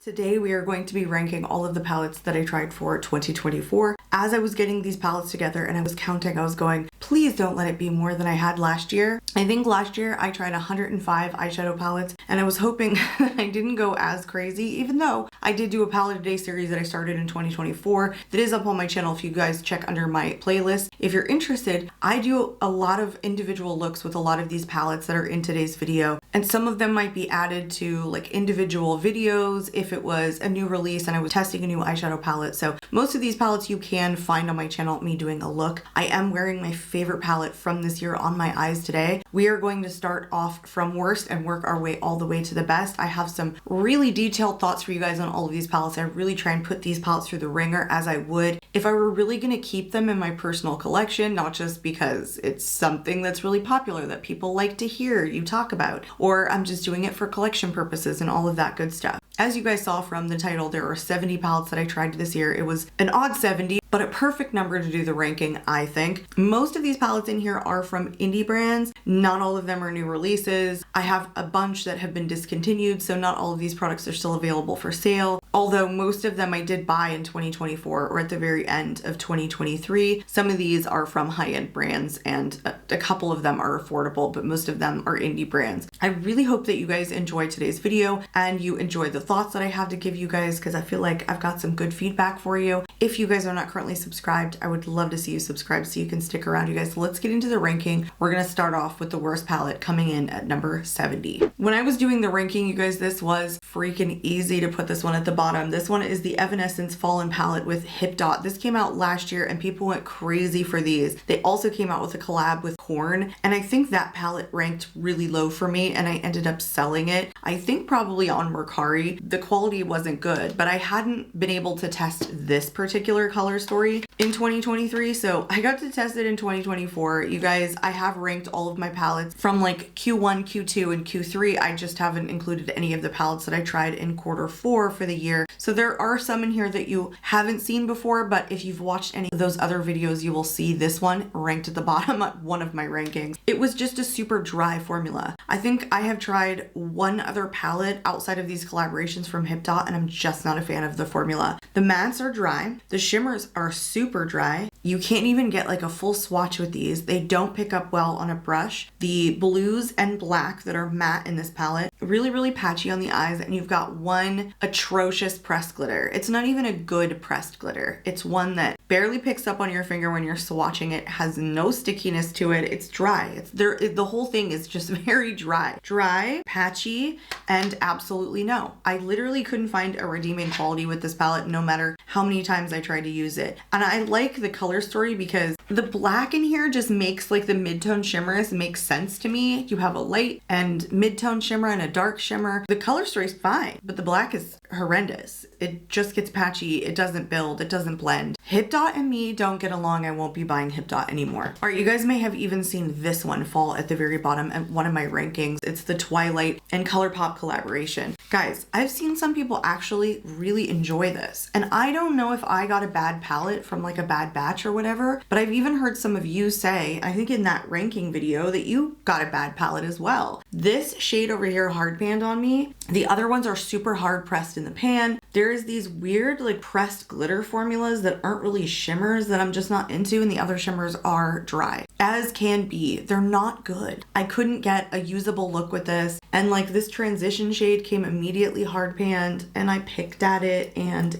Today we are going to be ranking all of the palettes that I tried for 2024. As I was getting these palettes together and I was counting, I was going, please don't let it be more than I had last year. I think last year I tried 105 eyeshadow palettes and I was hoping that I didn't go as crazy, even though I did do a palette a day series that I started in 2024 that is up on my channel if you guys check under my playlist. If you're interested, I do a lot of individual looks with a lot of these palettes that are in today's video, and some of them might be added to like individual videos if it was a new release and I was testing a new eyeshadow palette. So most of these palettes you can find on my channel, me doing a look. I am wearing my favorite palette from this year on my eyes today. We are going to start off from worst and work our way all the way to the best. I have some really detailed thoughts for you guys on all of these palettes. I really try and put these palettes through the ringer as I would if I were really going to keep them in my personal collection, not just because it's something that's really popular that people like to hear you talk about, or I'm just doing it for collection purposes and all of that good stuff. As you guys saw from the title, there are 70 palettes that I tried this year. It was an odd 70, but a perfect number to do the ranking, I think. Most of these palettes in here are from indie brands. Not all of them are new releases. I have a bunch that have been discontinued, so not all of these products are still available for sale. Although most of them I did buy in 2024 or at the very end of 2023. Some of these are from high-end brands and a couple of them are affordable, but most of them are indie brands. I really hope that you guys enjoyed today's video and you enjoyed the thoughts that I have to give you guys, because I feel like I've got some good feedback for you. If you guys are not currently subscribed, I would love to see you subscribe so you can stick around, you guys. So let's get into the ranking. We're gonna start off with the worst palette coming in at number 70. When I was doing the ranking, you guys, this was freaking easy to put this one at the bottom. This one is the Evanescence Fallen palette with Hip Dot. This came out last year and people went crazy for these. They also came out with a collab with Korn, and I think that palette ranked really low for me and I ended up selling it. I think probably on Mercari. The quality wasn't good, but I hadn't been able to test this particular color story in 2023, so I got to test it in 2024. You guys, I have ranked all of my palettes from like Q1, Q2, and Q3. I just haven't included any of the palettes that I tried in Q4 for the year. So there are some in here that you haven't seen before, but if you've watched any of those other videos, you will see this one ranked at the bottom at one of my rankings. It was just a super dry formula. I think I have tried one other palette outside of these collaborations from Hip Dot, and I'm just not a fan of the formula. The mattes are dry. The shimmers are super dry. You can't even get like a full swatch with these. They don't pick up well on a brush. The blues and black that are matte in this palette, really, really patchy on the eyes, and you've got one atrocious pressed glitter. It's not even a good pressed glitter. It's one that barely picks up on your finger when you're swatching it, has no stickiness to it. It's dry. It's there. The whole thing is just very dry. Dry, patchy, and absolutely no. I literally couldn't find a redeeming quality with this palette no matter how many times I tried to use it. And I like the color story because the black in here just makes like the mid-tone shimmers make sense to me. You have a light and mid-tone shimmer and a dark shimmer. The color story is fine, but the black is horrendous. It just gets patchy. It doesn't build. It doesn't blend. Hip Dot and me don't get along. I won't be buying Hip Dot anymore. All right, you guys may have even seen this one fall at the very bottom at one of my rankings. It's the Twilight and ColourPop collaboration. Guys, I've seen some people actually really enjoy this, and I don't know if I got a bad palette from like a bad batch or whatever, but I've even heard some of you say, I think in that ranking video, that you got a bad palette as well. This shade over here hard panned on me. The other ones are super hard pressed in the pan. There's these weird like pressed glitter formulas that aren't really shimmers that I'm just not into, and the other shimmers are dry as can be. They're not good. I couldn't get a usable look with this, and like this transition shade came immediately hard panned and I picked at it, and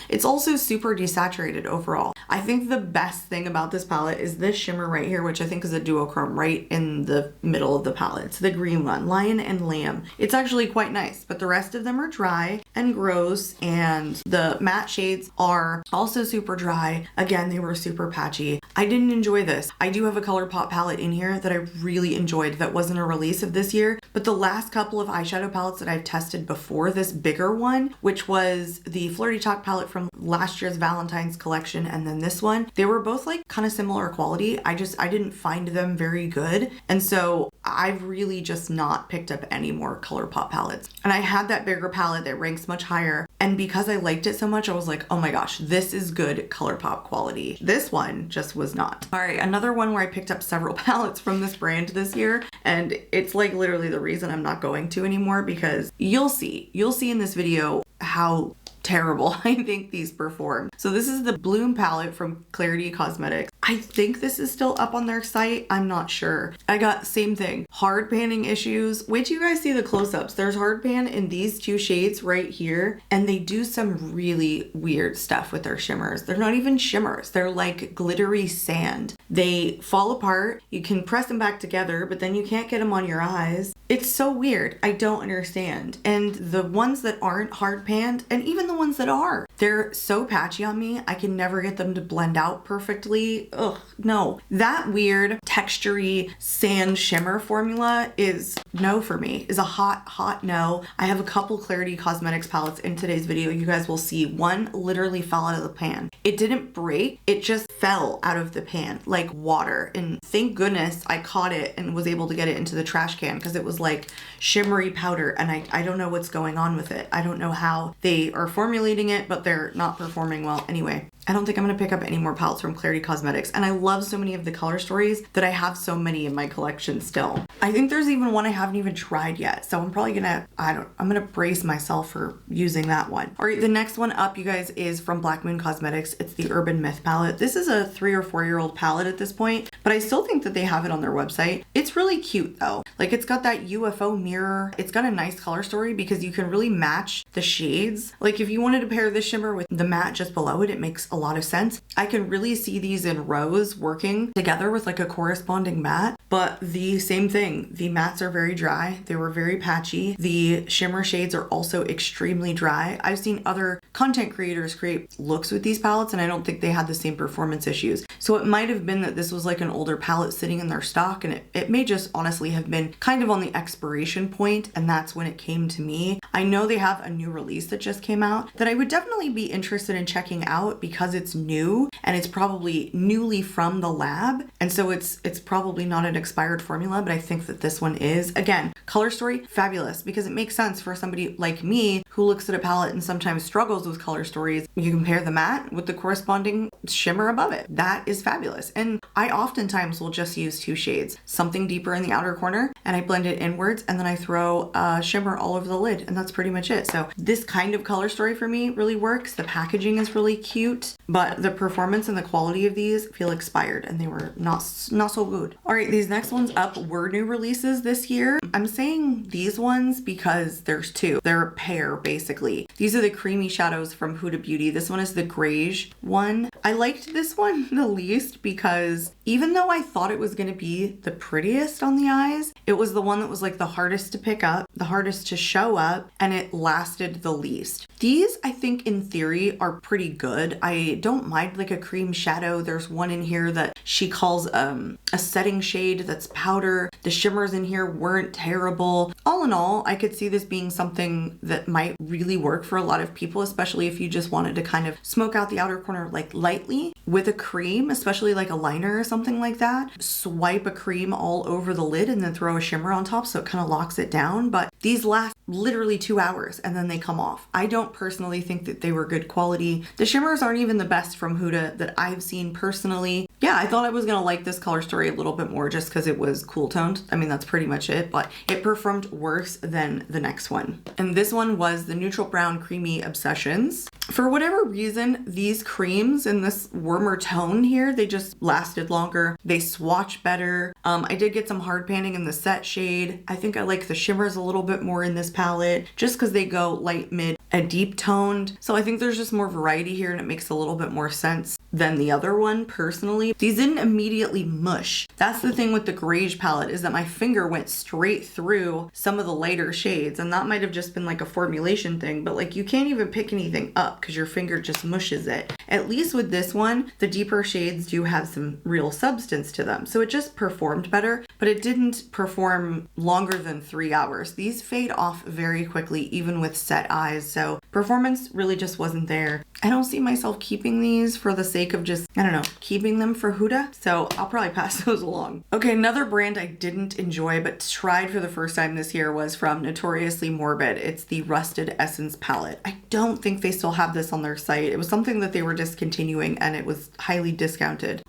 it's also super desaturated overall. I think the best thing about this palette is this shimmer right here, which I think is a duochrome right in the middle of the palette. It's the green one, Lion and Lamb. It's actually quite nice, but the rest of them are dry and gross, and the matte shades are also super dry. Again, they were super patchy. I didn't enjoy this. I do have a ColourPop palette in here that I really enjoyed that wasn't a release of this year, but the last couple of eyeshadow palettes that I've tested before this bigger one, which was the Flirty Talk palette from last year's Valentine's collection, and then this one, they were both like kind of similar quality. I didn't find them very good, and so I've really just not picked up any more ColourPop palettes. And I had that bigger palette that ranks much higher. And because I liked it so much, I was like, oh my gosh, this is good ColourPop quality. This one just was not. All right, another one where I picked up several palettes from this brand this year. And it's like literally the reason I'm not going to anymore, because you'll see in this video how terrible I think these perform. So this is the Bloom palette from Clarity Cosmetics. I think this is still up on their site. I'm not sure. I got same thing. Hard panning issues. Wait till you guys see the close-ups. There's hard pan in these two shades right here. And they do some really weird stuff with their shimmers. They're not even shimmers. They're like glittery sand. They fall apart. You can press them back together, but then you can't get them on your eyes. It's so weird. I don't understand. And the ones that aren't hard panned, and even the ones that are, they're so patchy on me. I can never get them to blend out perfectly. Ugh, no. That weird textury sand shimmer formula is no for me. Is a hot no. I have a couple Clarity Cosmetics palettes in today's video. You guys will see one literally fell out of the pan. It didn't break. It just fell out of the pan like water. And thank goodness I caught it and was able to get it into the trash can, because it was like shimmery powder, and I don't know what's going on with it. I don't know how they are formulating it, but they're not performing well. Anyway, I don't think I'm going to pick up any more palettes from Clarity Cosmetics. And I love so many of the color stories that I have so many in my collection still. I think there's even one I haven't even tried yet. So I'm probably gonna, I'm gonna brace myself for using that one. All right, the next one up, you guys, is from Black Moon Cosmetics. It's the Urban Myth palette. This is a 3 or 4 year old palette at this point, but I still think that they have it on their website. It's really cute though. Like, it's got that UFO mirror. It's got a nice color story because you can really match the shades. Like, if you wanted to pair this shimmer with the matte just below it, it makes a lot of sense. I can really see these in rows working together with like a corresponding matte, but the same thing. The mattes are very dry. They were very patchy. The shimmer shades are also extremely dry. I've seen other content creators create looks with these palettes, and I don't think they had the same performance issues. So it might have been that this was like an older palette sitting in their stock, and it may just honestly have been kind of on the expiration point, and that's when it came to me. I know they have a new release that just came out that I would definitely be interested in checking out because it's new and it's probably newly from the lab, and so it's probably not an expired formula, but I think that this one is. Again, color story, fabulous, because it makes sense for somebody like me who looks at a palette and sometimes struggles with color stories. You compare the matte with the corresponding shimmer above it. That is fabulous. And I oftentimes will just use 2 shades, something deeper in the outer corner, and I blend it inwards, and then I throw a shimmer all over the lid, and that's pretty much it. So this kind of color story for me really works. The packaging is really cute, but the performance and the quality of these feel expired, and they were not so good. All right, these next ones up were new releases this year. I'm saying these ones because there's 2. They're a pair, basically. These are the creamy shadows from Huda Beauty. This one is the grayish one. I liked this one the least because even though I thought it was going to be the prettiest on the eyes, it was the one that was like the hardest to pick up, the hardest to show up, and it lasted the least. These, I think in theory, are pretty good. I don't mind like a cream shadow. There's one in here that she calls a setting shade that's powder. The shimmers in here weren't terrible. All in all, I could see this being something that might really work for a lot of people, especially if you just wanted to kind of smoke out the outer corner like lightly with a cream, especially like a liner or something like that. Swipe a cream all over the lid and then throw a shimmer on top so it kind of locks it down. But these last literally 2 hours and then they come off. I don't personally think that they were good quality. The shimmers aren't even the best from Huda that I've seen personally. Yeah, I thought I was gonna like this color story a little bit more just because it was cool toned. I mean, that's pretty much it, but it performed worse than the next one. And this one was the Neutral Brown Creamy Obsessions. For whatever reason, these creams in this warmer tone here, they just lasted longer. They swatch better. I did get some hard panning in the set shade. I think I like the shimmers a little bit more in this palette just because they go light, mid, and deep toned. So I think there's just more variety here and it makes a little bit more sense than the other one personally. These didn't immediately mush. That's the thing with the grayish palette, is that my finger went straight through some of the lighter shades, and that might have just been like a formulation thing, but like you can't even pick anything up because your finger just mushes it. At least with this one, the deeper shades do have some real substance to them. So it just performed better, but it didn't perform longer than 3 hours. These fade off very quickly, even with set eyes. So performance really just wasn't there. I don't see myself keeping these for the sake of just, I don't know, keeping them for Huda. So I'll probably pass those along. Okay, another brand I didn't enjoy but tried for the first time this year was from Notoriously Morbid. It's the Rusted Essence palette. I don't think they still have this on their site. It was something that they were discontinuing and it was highly discounted.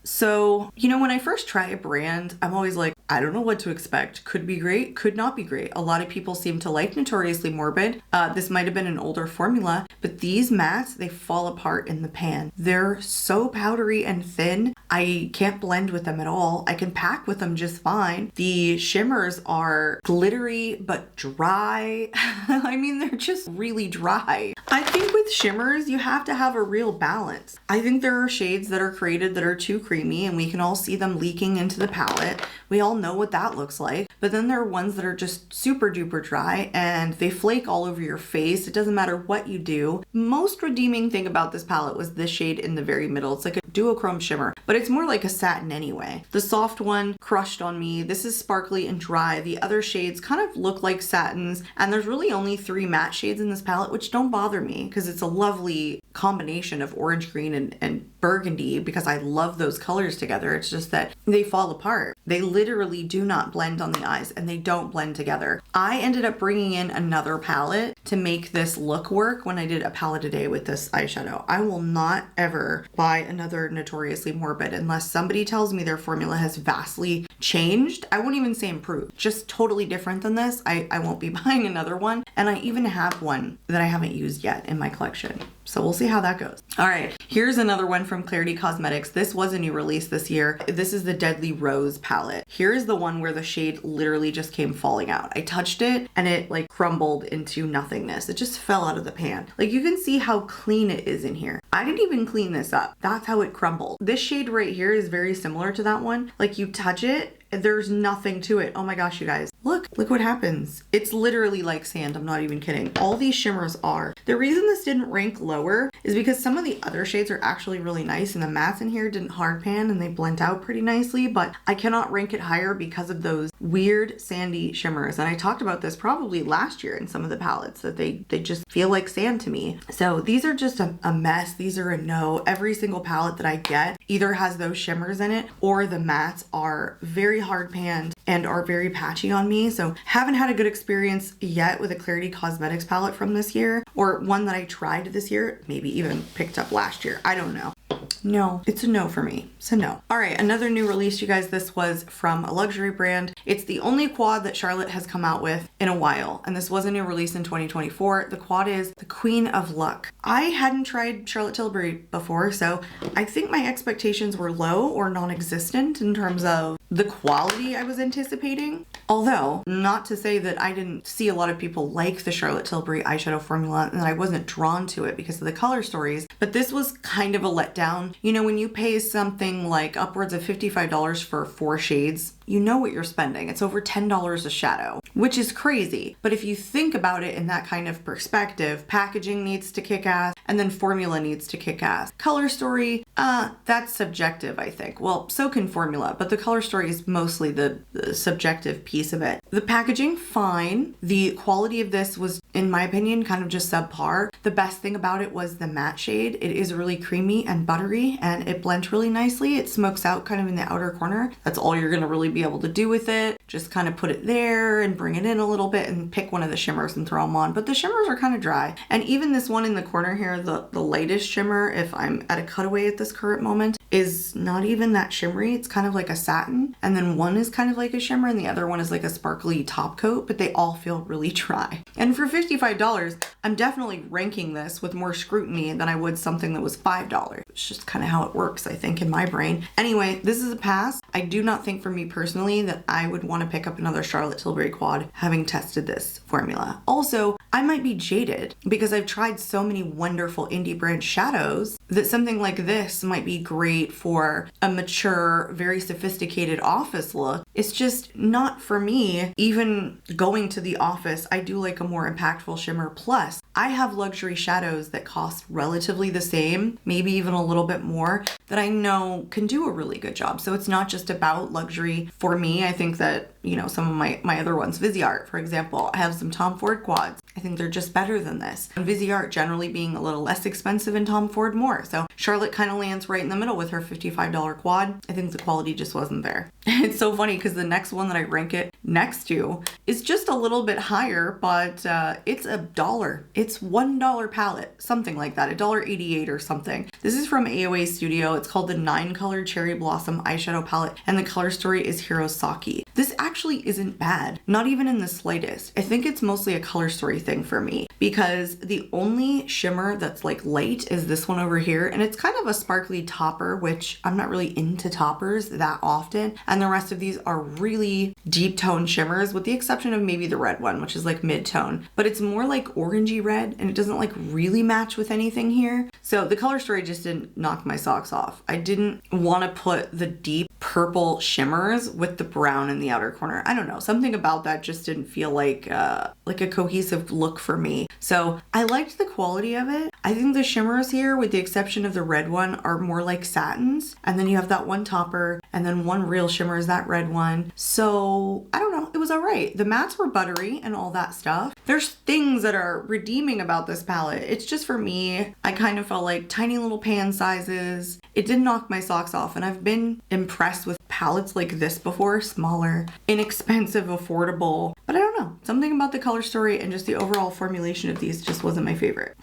So, you know, when I first try a brand, I'm always like, I don't know what to expect. Could be great, could not be great. A lot of people seem to like Notoriously Morbid. This might have been an older formula, but these mattes, they fall apart in the pan. They're so powdery and thin. I can't blend with them at all. I can pack with them just fine. The shimmers are glittery but dry. I mean, they're just really dry. I think with shimmers, you have to have a real balance. I think there are shades that are created that are too creamy and we can all see them leaking into the palette. We all know what that looks like. But then there are ones that are just super duper dry and they flake all over your face. It doesn't matter what you do. Most redeeming thing about this palette was this shade in the very middle. It's like a duochrome shimmer, but it's more like a satin anyway. The soft one crushed on me. This is sparkly and dry. The other shades kind of look like satins, and there's really only 3 matte shades in this palette, which don't bother me because it's a lovely combination of orange, green, and burgundy because I love those colors together. It's just that they fall apart. They literally do not blend on the eyes and they don't blend together. I ended up bringing in another palette to make this look work when I did a palette a day with this eyeshadow. I will not ever buy another Notoriously Morbid unless somebody tells me their formula has vastly changed. I won't even say improved, just totally different than this. I won't be buying another one. And I even have one that I haven't used yet in my collection. So we'll see how that goes. All right, here's another one from Clarity Cosmetics. This was a new release this year. This is the Deadly Rose palette. Here's the one where the shade literally just came falling out. I touched it and it like crumbled into nothingness. It just fell out of the pan. Like you can see how clean it is in here. I didn't even clean this up. That's how it crumbled. This shade right here is very similar to that one. Like you touch it, there's nothing to it. Oh my gosh, you guys. Look what happens. It's literally like sand. I'm not even kidding. All these shimmers are. The reason this didn't rank lower is because some of the other shades are actually really nice and the mattes in here didn't hard pan and they blend out pretty nicely, but I cannot rank it higher because of those weird sandy shimmers. And I talked about this probably last year in some of the palettes that they just feel like sand to me. So these are just a mess. These are a no. Every single palette that I get either has those shimmers in it or the mattes are very hard panned and are very patchy on me. So haven't had a good experience yet with a Clarity Cosmetics palette from this year, or one that I tried this year, maybe even picked up last year. I don't know. No, it's a no for me. It's a no. All right, another new release, you guys. This was from a luxury brand. It's the only quad that Charlotte has come out with in a while, and this was a new release in 2024. The quad is the Queen of Luck. I hadn't tried Charlotte Tilbury before, so I think my expectations were low or non-existent in terms of the quality I was anticipating. Although, not to say that I didn't see a lot of people like the Charlotte Tilbury eyeshadow formula and that I wasn't drawn to it because of the color stories, but this was kind of a letdown. You know, when you pay something like upwards of $55 for 4 shades, you know what you're spending. It's over $10 a shadow, which is crazy. But if you think about it in that kind of perspective, packaging needs to kick ass and then formula needs to kick ass. Color story, that's subjective, I think. Well, so can formula, but the color story is mostly the subjective piece of it. The packaging, fine. The quality of this was, in my opinion, kind of just subpar. The best thing about it was the matte shade. It is really creamy and buttery and it blends really nicely. It smokes out kind of in the outer corner. That's all you're gonna really be able to do with it. Just kind of put it there and bring it in a little bit and pick one of the shimmers and throw them on. But the shimmers are kind of dry. And even this one in the corner here, the lightest shimmer, if I'm at a cutaway at this current moment, is not even that shimmery. It's kind of like a satin. And then one is kind of like a shimmer and the other one is like a sparkly top coat, but they all feel really dry. And for $55, I'm definitely ranking this with more scrutiny than I would something that was $5. It's just kind of how it works, I think, in my brain. Anyway, this is a pass. I do not think for me personally that I would want to pick up another Charlotte Tilbury quad having tested this formula. Also, I might be jaded because I've tried so many wonderful indie brand shadows that something like this might be great for a mature, very sophisticated office look. It's just not for me. Even going to the office, I do like a more impactful shimmer. Plus, I have luxury shadows that cost relatively the same, maybe even a little bit more, that I know can do a really good job. So it's not just about luxury for me. I think that you know, some of my other ones. Viseart, for example, I have some Tom Ford quads. I think they're just better than this. And Viseart generally being a little less expensive and Tom Ford more. So Charlotte kind of lands right in the middle with her $55 quad. I think the quality just wasn't there. It's so funny because the next one that I rank it next to is just a little bit higher, but it's $1. It's $1 palette, something like that, $1.88 or something. This is from AOA Studio. It's called the 9-color Cherry Blossom eyeshadow palette, and the color story is Hirosaki. This actually isn't bad, not even in the slightest. I think it's mostly a color story thing for me because the only shimmer that's like light is this one over here, and it's kind of a sparkly topper, which I'm not really into toppers that often, and the rest of these are really deep tone shimmers with the exception of maybe the red one, which is like mid-tone, but it's more like orangey red and it doesn't like really match with anything here. So the color story just didn't knock my socks off. I didn't want to put the deep purple shimmers with the brown in the outer corner. I don't know, something about that just didn't feel like a cohesive look for me. So I liked the quality of it. I think the shimmers here, with the exception of the red one, are more like satins, and then you have that one topper and then one real shimmer is that red one. So I don't know, it was all right. The mattes were buttery and all that stuff. There's things that are redeeming about this palette. It's just, for me, I kind of felt like tiny little pan sizes. It didn't knock my socks off, and I've been impressed with palettes like this before, smaller, inexpensive, affordable, but I don't know, something about the color story and just the overall formulation of these just wasn't my favorite.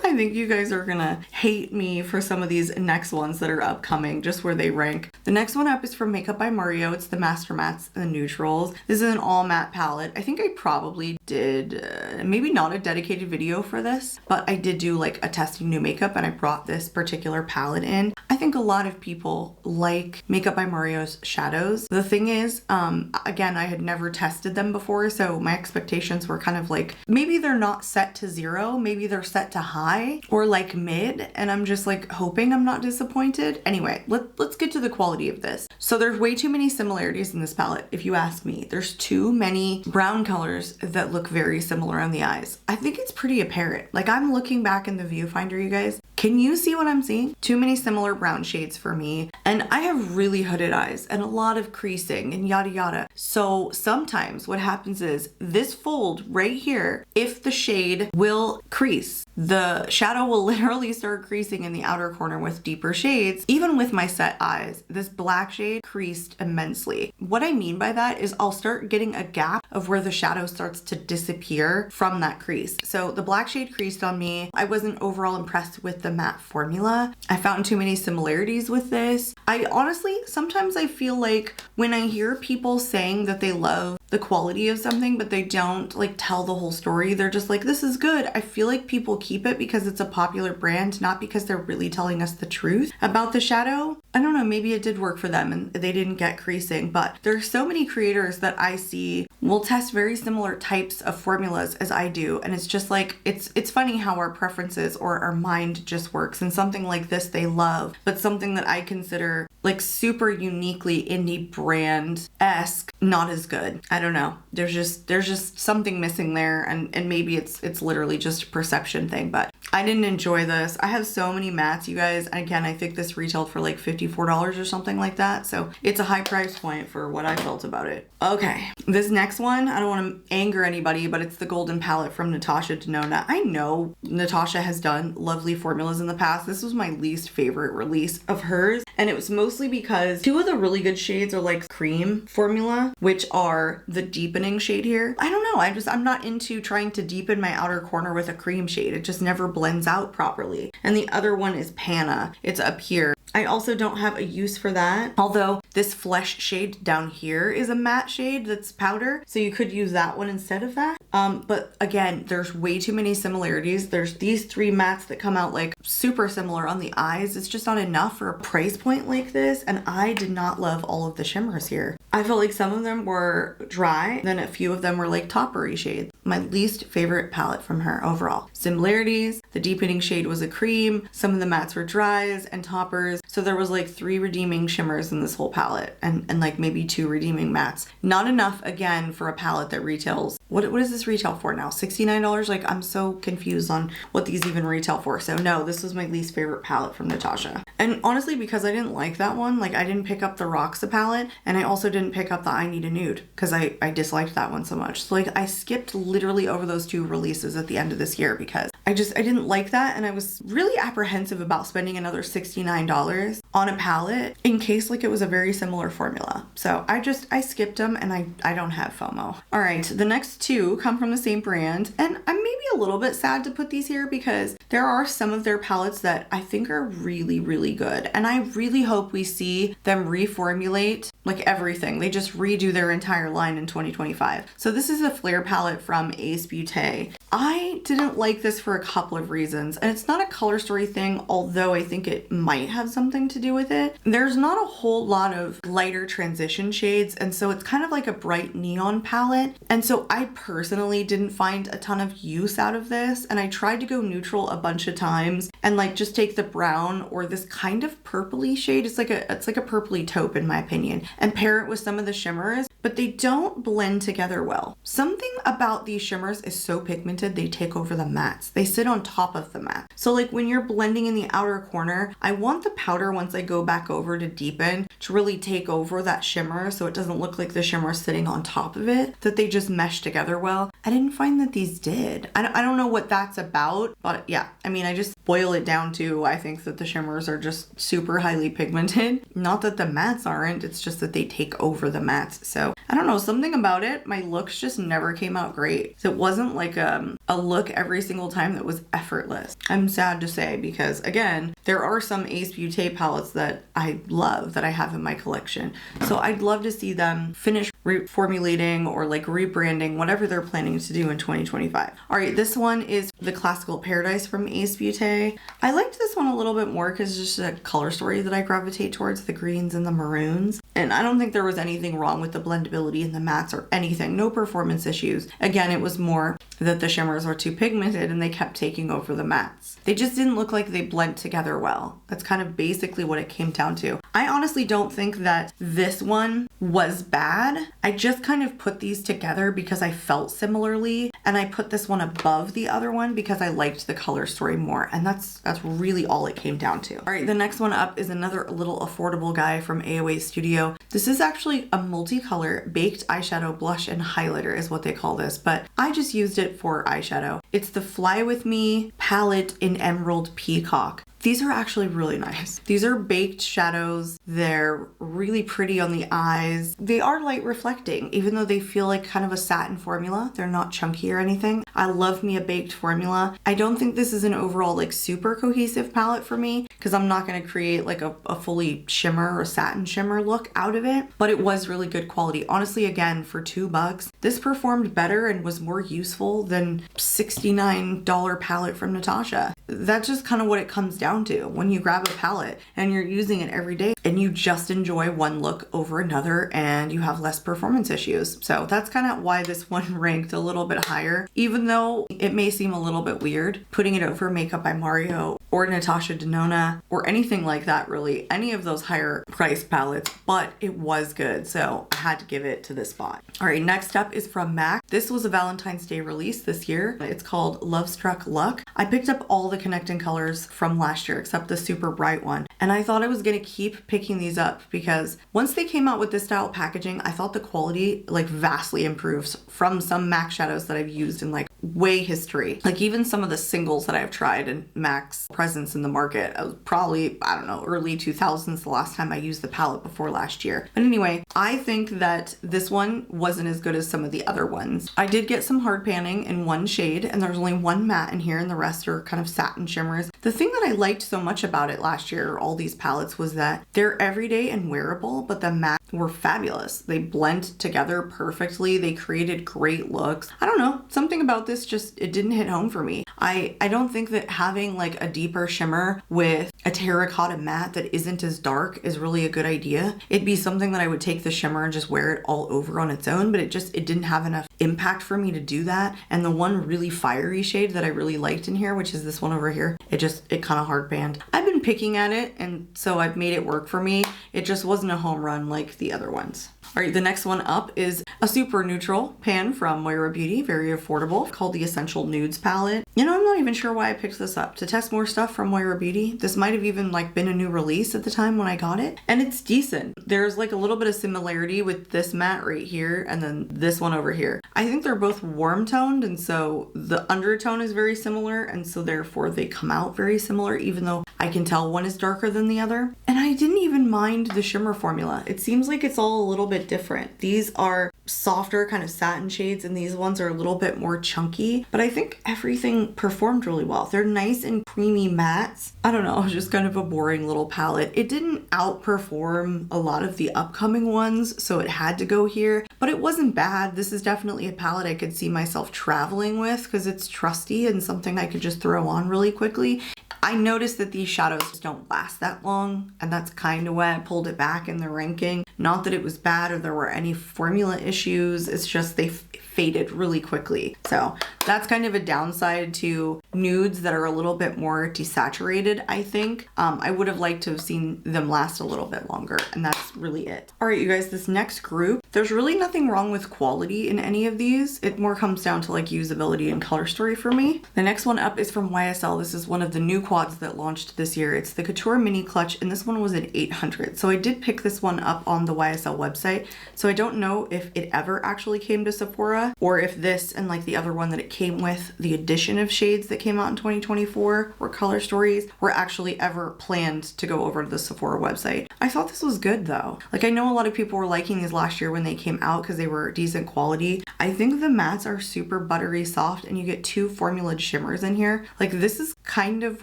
I think you guys are gonna hate me for some of these next ones that are upcoming, just where they rank. The next one up is from Makeup by Mario. It's the Master Mattes and the Neutrals. This is an all matte palette. I think I probably did, maybe not a dedicated video for this, but I did do like a testing new makeup and I brought this particular palette in. I think a lot of people like Makeup by Mario's shadows. The thing is, again, I had never tested them before, so my expectations were kind of like, maybe they're not set to 0, maybe they're set to high or like mid, and I'm just like hoping I'm not disappointed. Anyway, let's get to the quality of this. So there's way too many similarities in this palette, if you ask me. There's too many brown colors that look very similar on the eyes. I think it's pretty apparent. Like, I'm looking back in the viewfinder, you guys. Can you see what I'm seeing? Too many similar brown shades for me. And I have really hooded eyes and a lot of creasing and yada yada. So sometimes what happens is this fold right here, if the shade will crease, the shadow will literally start creasing in the outer corner with deeper shades. Even with my set eyes, this black shade creased immensely. What I mean by that is I'll start getting a gap of where the shadow starts to disappear from that crease. So the black shade creased on me. I wasn't overall impressed with the matte formula. I found too many similarities with this. I honestly, sometimes I feel like when I hear people saying that they love the quality of something, but they don't like tell the whole story, they're just like, this is good. I feel like people keep it because it's a popular brand, not because they're really telling us the truth about the shadow. I don't know, maybe it did work for them and they didn't get creasing, but there's so many creators that I see will test very similar types of formulas as I do, and it's just like, it's funny how our preferences or our mind just works, and something like this they love, but something that I consider like super uniquely indie brand-esque, not as good. I don't know. There's just something missing there, and maybe it's literally just a perception thing, but I didn't enjoy this. I have so many mattes, you guys. Again, I think this retailed for like $54 or something like that, so it's a high price point for what I felt about it. Okay, this next one, I don't want to anger anybody, but it's the Golden Palette from Natasha Denona. I know Natasha has done lovely formulas in the past. This was my least favorite release of hers, and it was mostly because two of the really good shades are like cream formula, which are the deepening shade here. I don't know, I'm not into trying to deepen my outer corner with a cream shade. It just never blends out properly. And the other one is Panna. It's up here. I also don't have a use for that, although this flesh shade down here is a matte shade that's powder, so you could use that one instead of that. But again, there's way too many similarities. There's these three mattes that come out like super similar on the eyes. It's just not enough for a price point like this, and I did not love all of the shimmers here. I felt like some of them were dry, then a few of them were like toppery shades. my least favorite palette from her overall. Similarities, the deepening shade was a cream, some of the mattes were dries and toppers, so there was like 3 redeeming shimmers in this whole palette and like maybe 2 redeeming mattes. Not enough, again, for a palette that retails, what does this retail for now? $69? Like, I'm so confused on what these even retail for. So no, this was my least favorite palette from Natasha. And honestly, because I didn't like that one, like I didn't pick up the Roxa palette, and I also didn't pick up the I Need a Nude because I disliked that one so much. So like I skipped literally over those 2 releases at the end of this year because I didn't like that, and I was really apprehensive about spending another $69 on a palette in case like it was a very similar formula. So I skipped them, and I don't have FOMO. All right, the next 2 come from the same brand, and I'm maybe a little bit sad to put these here because there are some of their palettes that I think are really, really good, and I really hope we see them reformulate like everything. They just redo their entire line in 2025. So this is a Flare palette from Ace Beauty. I didn't like this for a couple of reasons, and it's not a color story thing, although I think it might have something to do with it. There's not a whole lot of lighter transition shades, and so it's kind of like a bright neon palette, and so I personally didn't find a ton of use out of this, and I tried to go neutral a bunch of times and like just take the brown or this kind of purpley shade. It's like a purpley taupe in my opinion, and pair it with some of the shimmers, but they don't blend together well. Something about these shimmers is so pigmented, they take over the mattes. They sit on top of the matte. So like when you're blending in the outer corner, I want the powder, once I go back over to deepen, to really take over that shimmer so it doesn't look like the shimmer sitting on top of it, that they just mesh together well. I didn't find that these did. I don't know what that's about, but yeah, I mean, I just boil it down to, I think that the shimmers are just super highly pigmented. Not that the mattes aren't, it's just that they take over the mattes. So I don't know, something about it, my looks just never came out great. So it wasn't like a look every single time that was effortless. I'm sad to say, because again, there are some Ace Beauty palettes that I love that I have in my collection. So I'd love to see them finish reformulating or like rebranding, whatever they're planning to do in 2025. All right, this one is the Classical Paradise from Ace Beauty. I liked this one a little bit more because it's just a color story that I gravitate towards, the greens and the maroons. And I don't think there was anything wrong with the blendability in the mattes or anything. No performance issues. Again, it was more that the shimmers were too pigmented and they kept taking over the mattes. They just didn't look like they blend together well. That's kind of basically what it came down to. I honestly don't think that this one was bad. I just kind of put these together because I felt similarly, and I put this one above the other one because I liked the color story more, and that's really all it came down to. All right, the next one up is another little affordable guy from AOA Studio. This is actually a multicolor baked eyeshadow blush and highlighter is what they call this, but I just used it for eyeshadow. It's the Fly With Me palette in Emerald Peacock. These are actually really nice. These are baked shadows. They're really pretty on the eyes. They are light reflecting, even though they feel like kind of a satin formula. They're not chunky or anything. I love me a baked formula. I don't think this is an overall like super cohesive palette for me because I'm not going to create like a fully shimmer or satin shimmer look out of it, but it was really good quality. Honestly, again, for $2, this performed better and was more useful than $69 palette from Natasha. That's just kind of what it comes down to when you grab a palette and you're using it every day and you just enjoy one look over another and you have less performance issues. So that's kind of why this one ranked a little bit higher, even though it may seem a little bit weird putting it over Makeup by Mario or Natasha Denona or anything like that, really, any of those higher priced palettes, but it was good. So I had to give it to this spot. All right, next up is from MAC. This was a Valentine's Day release this year. It's called Love Struck Luck. I picked up all the connecting colors from last year except the super bright one, and I thought I was gonna keep picking these up because once they came out with this style packaging, I thought the quality like vastly improves from some MAC shadows that I've used in like way history. Like even some of the singles that I've tried in MAC's presence in the market. I was probably, I don't know, early 2000s the last time I used the palette before last year. But anyway, I think that this one wasn't as good as some of the other ones. I did get some hard panning in one shade, and there's only one matte in here and the rest are kind of satin shimmers. The thing that I liked so much about it last year, all these palettes, was that they're everyday and wearable, but the matte were fabulous. They blend together perfectly. They created great looks. I don't know, something about this this just, it didn't hit home for me. I don't think that having like a deeper shimmer with a terracotta matte that isn't as dark is really a good idea. It'd be something that I would take the shimmer and just wear it all over on its own, but it didn't have enough impact for me to do that. And the one really fiery shade that I really liked in here, which is this one over here, it kind of hard panned. I've been picking at it, and so I've made it work for me. It just wasn't a home run like the other ones. All right, the next one up is a super neutral pan from Moira Beauty, very affordable, called the Essential Nudes palette. You know, I'm not even sure why I picked this up. To test more stuff from Moira Beauty. This might have even like been a new release at the time when I got it, and it's decent. There's like a little bit of similarity with this matte right here and then this one over here. I think they're both warm toned, and so the undertone is very similar, and so therefore they come out very similar, even though I can tell one is darker than the other. And I didn't even mind the shimmer formula. It seems like it's all a little bit different. These are softer kind of satin shades, and these ones are a little bit more chunky, but I think everything performed really well. They're nice and creamy mattes. I don't know, it was just kind of a boring little palette. It didn't outperform a lot of the upcoming ones, so it had to go here, but it wasn't bad. This is definitely a palette I could see myself traveling with because it's trusty and something I could just throw on really quickly. I noticed that these shadows don't last that long, and that's kind of why I pulled it back in the ranking. Not that it was bad or there were any formula issues, it's just they faded really quickly. So that's kind of a downside to nudes that are a little bit more desaturated, I think. I would have liked to have seen them last a little bit longer, and that's really it. All right, you guys, this next group, there's really nothing wrong with quality in any of these. It more comes down to like usability and color story for me. The next one up is from YSL. This is one of the new quads that launched this year. It's the Couture Mini Clutch, and this one was at 800. So I did pick this one up on the YSL website. So I don't know if it ever actually came to Sephora, or if this and like the other one that it came with, the addition of shades that came out in 2024 or color stories, were actually ever planned to go over to the Sephora website. I thought this was good though. Like, I know a lot of people were liking these last year when they came out because they were decent quality. I think the mattes are super buttery soft, and you get two formulated shimmers in here. Like, this is kind of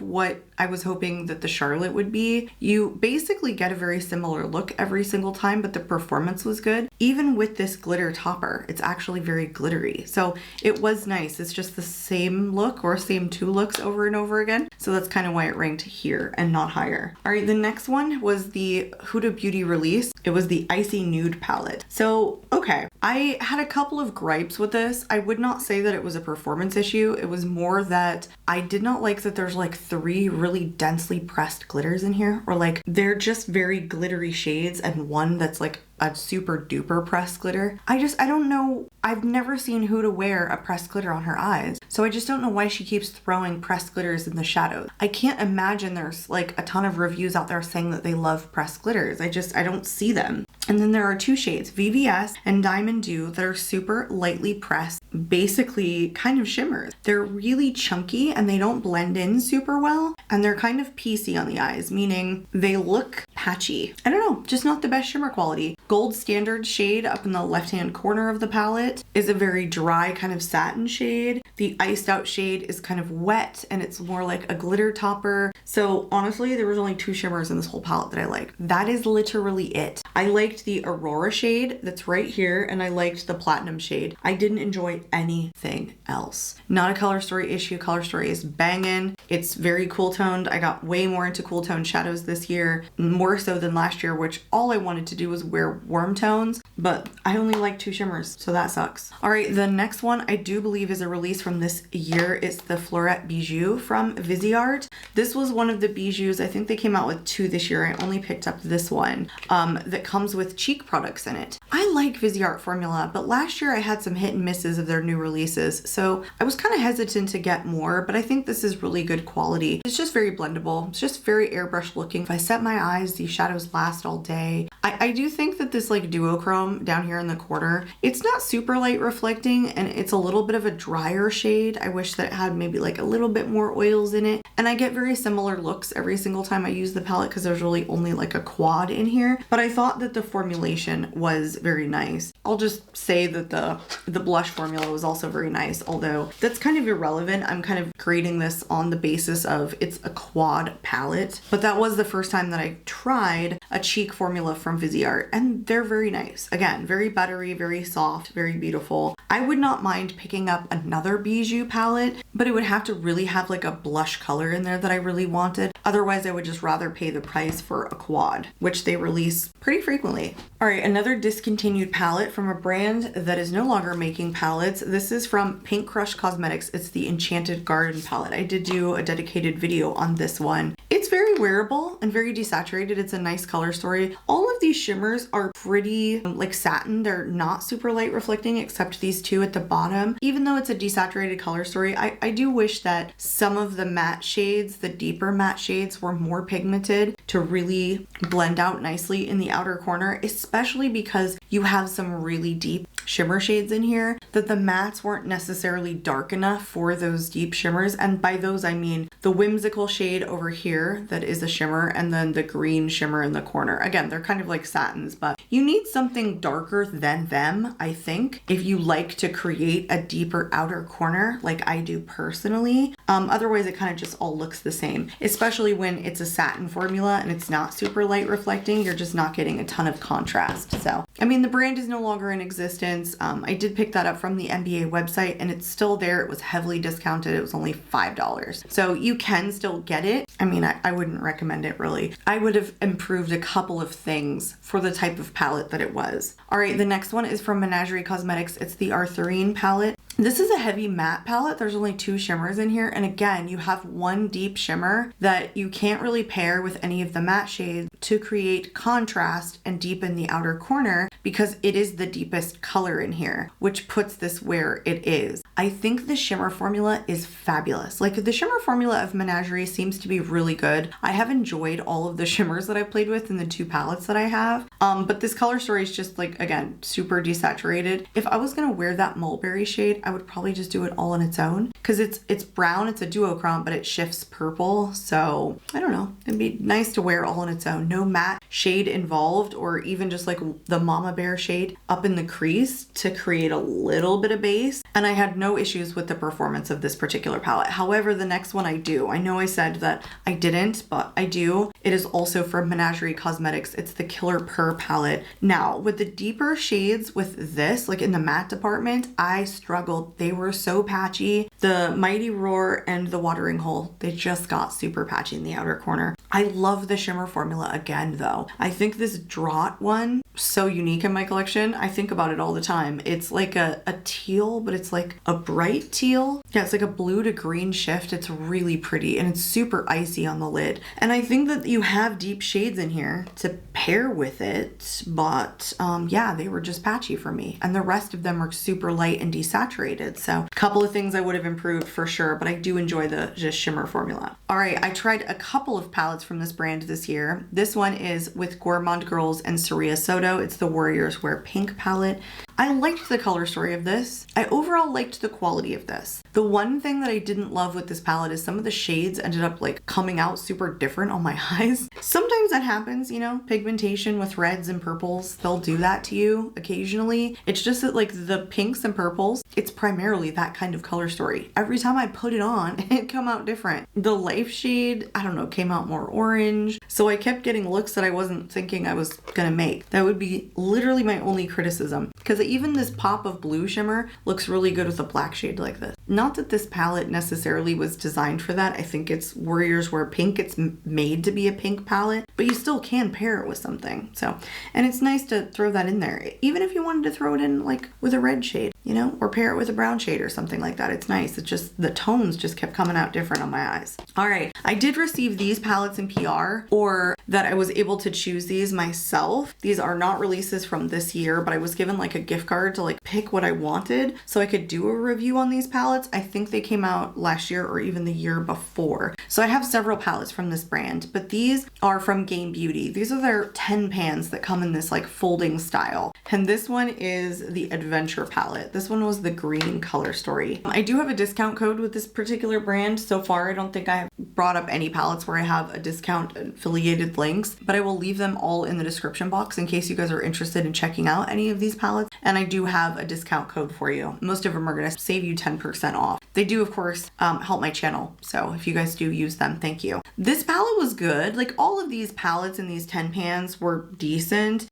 what I was hoping that the Charlotte would be. You basically get a very similar look every single time, but the performance was good. Even with this glitter topper, it's actually very glittery. So it was nice. It's just the same look or same two looks over and over again. So that's kind of why it ranked here and not higher. All right, the next one was the Huda Beauty release. It was the Icy Nude palette. So, okay, I had a couple of gripes with this. I would not say that it was a performance issue. It was more that I did not like that there's like 3 really densely pressed glitters in here, or like they're just very glittery shades and one that's like a super duper pressed glitter. I don't know. I've never seen Huda wear a pressed glitter on her eyes, so I just don't know why she keeps throwing pressed glitters in the shadows. I can't imagine there's like a ton of reviews out there saying that they love pressed glitters. I don't see them. And then there are 2 shades, VVS and Diamond Dew, that are super lightly pressed, basically kind of shimmers. They're really chunky and they don't blend in super well, and they're kind of piecey on the eyes, meaning they look patchy. I don't know, just not the best shimmer quality. Gold Standard shade up in the left-hand corner of the palette is a very dry kind of satin shade. The iced out shade is kind of wet and it's more like a glitter topper. So honestly, there was only 2 shimmers in this whole palette that I liked. That is literally it. I liked the Aurora shade that's right here, and I liked the Platinum shade. I didn't enjoy anything else. Not a color story issue. Color story is banging. It's very cool toned. I got way more into cool toned shadows this year, more so than last year, which all I wanted to do was wear warm tones, but I only like 2 shimmers, so that sucks. All right, the next one I do believe is a release from this year. It's the Florette Bijou from Viseart. This was one of the bijoux. I think they came out with 2 this year. I only picked up this one that comes with cheek products in it. I like Viseart formula, but last year I had some hit and misses of their new releases, so I was kind of hesitant to get more, but I think this is really good quality. It's just very blendable. It's just very airbrush looking. If I set my eyes, these shadows last all day. I do think that this like duochrome down here in the corner, it's not super light reflecting, and it's a little bit of a drier shade. I wish that it had maybe like a little bit more oils in it, and I get very similar looks every single time I use the palette because there's really only like a quad in here, but I thought that the formulation was very nice. I'll just say that the blush formula was also very nice, although that's kind of irrelevant. I'm kind of creating this on the basis of it's a quad palette, but that was the first time that I tried a cheek formula from from Viseart, and they're very nice. Again, very buttery, very soft, very beautiful. I would not mind picking up another Bijou palette, but it would have to really have like a blush color in there that I really wanted. Otherwise, I would just rather pay the price for a quad, which they release pretty frequently. All right, another discontinued palette from a brand that is no longer making palettes. This is from Pink Crush Cosmetics. It's the Enchanted Garden palette. I did do a dedicated video on this one. It's very wearable and very desaturated. It's a nice color story. All of these shimmers are pretty like satin. They're not super light reflecting except these two at the bottom. Even though it's a desaturated color story, I do wish that some of the matte shades, the deeper matte shades, were more pigmented to really blend out nicely in the outer corner, especially because you have some really deep shimmer shades in here that the mattes weren't necessarily dark enough for those deep shimmers. And by those, I mean the whimsical shade over here that is a shimmer and then the green shimmer in the corner. Again, they're kind of like satins, but you need something darker than them, I think, if you like to create a deeper outer corner like I do personally. Otherwise, it kind of just all looks the same, especially when it's a satin formula and it's not super light reflecting. You're just not getting a ton of contrast. So, I mean, the brand is no longer in existence. I did pick that up from the MBA website and it's still there. It was heavily discounted. It was only $5. So you can still get it. I mean, I wouldn't recommend it really. I would have improved a couple of things for the type of palette that it was. All right, the next one is from Menagerie Cosmetics. It's the Artitude palette. This is a heavy matte palette. There's only 2 shimmers in here. And again, you have one deep shimmer that you can't really pair with any of the matte shades to create contrast and deepen the outer corner because it is the deepest color in here, which puts this where it is. I think the shimmer formula is fabulous. Like the shimmer formula of Menagerie seems to be really good. I have enjoyed all of the shimmers that I played with in the 2 palettes that I have. But this color story is just like, again, super desaturated. If I was gonna wear that mulberry shade, I would probably just do it all on its own because it's brown, it's a duochrome, but it shifts purple. So I don't know, it'd be nice to wear all on its own. No matte shade involved, or even just like the Mama Bear shade up in the crease to create a little bit of base. And I had no issues with the performance of this particular palette. However, the next one I do. I know I said that I didn't, but I do. It is also from Menagerie Cosmetics. It's the Killer Purr palette. Now, with the deeper shades with this, like in the matte department, I struggled. They were so patchy. The Mighty Roar and the Watering Hole, they just got super patchy in the outer corner. I love the shimmer formula again though. I think this Draught one, so unique in my collection. I think about it all the time. It's like a teal, but it's like a bright teal. Yeah, it's like a blue to green shift. It's really pretty and it's super icy on the lid. And I think that you have deep shades in here to pair with it, but yeah, they were just patchy for me. And the rest of them are super light and desaturated. So a couple of things I would have improved for sure, but I do enjoy the just shimmer formula. All right, I tried a couple of palettes from this brand this year. This one is with Gourmet Girls and Saria Soto. It's the Warriors Wear Pink palette. I liked the color story of this. I overall liked the quality of this. The one thing that I didn't love with this palette is some of the shades ended up like coming out super different on my eyes. Sometimes that happens, you know, pigmentation with reds and purples, they'll do that to you occasionally. It's just that like the pinks and purples, it's primarily that kind of color story. Every time I put it on, it come out different. The Life shade, I don't know, came out more orange. So I kept getting looks that I wasn't thinking I was gonna make. That would be literally my only criticism. Because even this pop of blue shimmer looks really good with a black shade like this. Not that this palette necessarily was designed for that. I think it's Warriors Wear Pink. It's made to be a pink palette, but you still can pair it with something. So, and it's nice to throw that in there. Even if you wanted to throw it in like with a red shade, you know, or pair it with a brown shade or something like that. It's nice. It's just the tones just kept coming out different on my eyes. All right, I did receive these palettes in PR, or that I was able to choose these myself. These are not releases from this year, but I was given like a gift card to like pick what I wanted so I could do a review on these palettes. I think they came out last year or even the year before. So I have several palettes from this brand, but these are from Game Beauty. These are their 10 pans that come in this like folding style. And this one is the Adventure palette. This one was the green color story. I do have a discount code with this particular brand. So far, I don't think I have brought up any palettes where I have a discount affiliated links, but I will leave them all in the description box in case you guys are interested in checking out any of these palettes. And I do have a discount code for you. Most of them are going to save you 10% off. They do, of course, help my channel. So if you guys do use them, thank you. This palette was good. Like all of these palettes in these 10 pans were decent.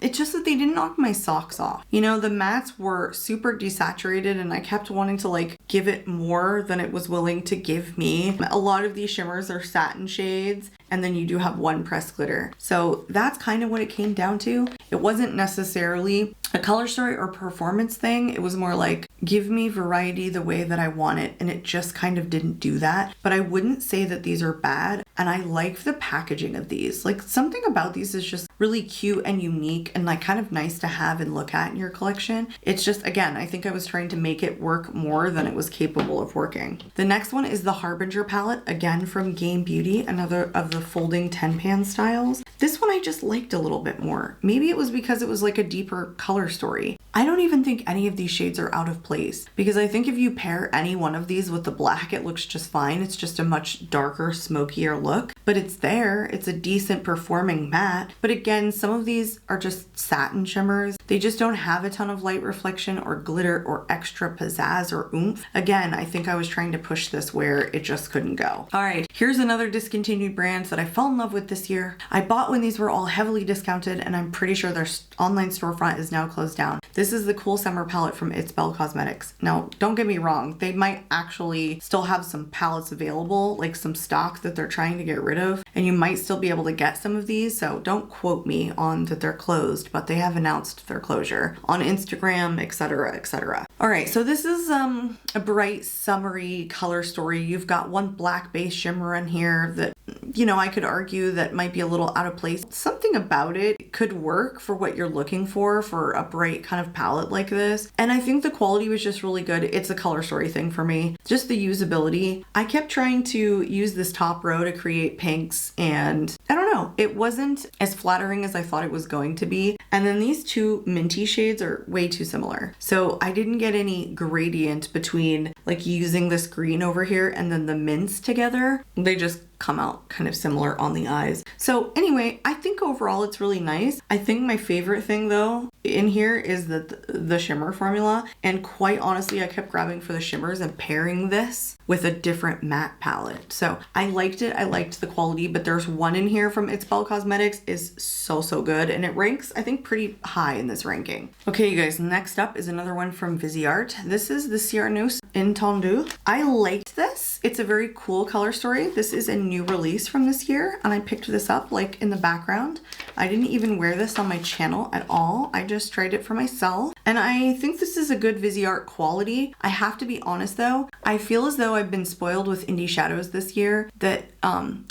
It's just that they didn't knock my socks off. You know, the mattes were super desaturated and I kept wanting to like give it more than it was willing to give me. A lot of these shimmers are satin shades, and then you do have one pressed glitter. So that's kind of what it came down to. It wasn't necessarily a color story or performance thing. It was more like, give me variety the way that I want it, and it just kind of didn't do that. But I wouldn't say that these are bad, and I like the packaging of these. Like something about these is just really cute and unique and like kind of nice to have and look at in your collection. It's just, again, I think I was trying to make it work more than it was capable of working. The next one is the Harbinger palette, again from Game Beauty, another of the folding 10 pan styles. This one I just liked a little bit more. Maybe it was because it was like a deeper color story. I don't even think any of these shades are out of place because I think if you pair any one of these with the black, it looks just fine. It's just a much darker, smokier look, but it's there. It's a decent performing matte. But again, some of these are just satin shimmers. They just don't have a ton of light reflection or glitter or extra pizzazz or oomph. Again, I think I was trying to push this where it just couldn't go. All right, here's another discontinued brand that I fell in love with this year. I bought when these were all heavily discounted, and I'm pretty sure their online storefront is now closed down. This is the Cool Summer palette from ItsBel Cosmetics. Now, don't get me wrong, they might actually still have some palettes available, like some stock that they're trying to get rid of, and you might still be able to get some of these, so don't quote me on that they're closed, but they have announced their closure on Instagram, etc., etc. All right, so this is a bright, summery color story. You've got one black base shimmer in here that, you know, I could argue that might be a little out of place. Something about it could work for what you're looking for a bright kind of palette like this. And I think the quality was just really good. It's a color story thing for me. Just the usability. I kept trying to use this top row to create pinks, and I don't know, it wasn't as flattering as I thought it was going to be. And then these two minty shades are way too similar. So I didn't get any gradient between like using this green over here and then the mints together. They just come out kind of similar on the eyes. So anyway, I think overall it's really nice. I think my favorite thing though in here is the shimmer formula, and quite honestly I kept grabbing for the shimmers and pairing this with a different matte palette. So I liked it. I liked the quality, but there's one in here from ItsBel Cosmetics is so good, and it ranks I think pretty high in this ranking. Okay you guys, next up is another one from Viseart. This is the Cernus Intendu. I liked this. It's a very cool color story. This is a new release from this year, and I picked this up like in the background. I didn't even wear this on my channel at all. I just tried it for myself, and I think this is a good Viseart quality. I have to be honest though, I feel as though I've been spoiled with indie shadows this year, that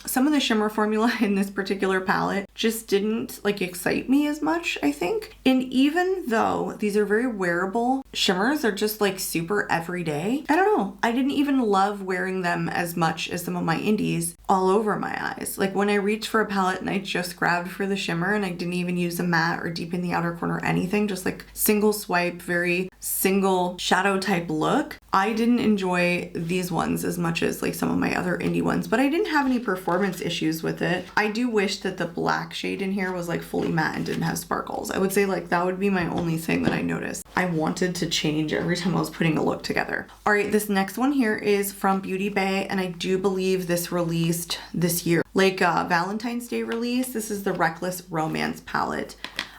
some of the shimmer formula in this particular palette just didn't like excite me as much, I think. And even though these are very wearable shimmers, are just like super everyday, I don't know, I didn't even love wearing them as much as some of my indies all over my eyes. Like when I reached for a palette and I just grabbed for the shimmer and I didn't even use a matte or deep in the outer corner or anything, just like single swipe, very single shadow type look, I didn't enjoy these ones as much as like some of my other indie ones, but I didn't have any performance issues with it. I do wish that the black shade in here was like fully matte and didn't have sparkles. I would say like that would be my only thing that I noticed I wanted to change every time I was putting a look together. All right, this next one here is from Beaute Bar, and I do believe this released this year, like a Valentine's Day release. This is the Reckless Romance palette.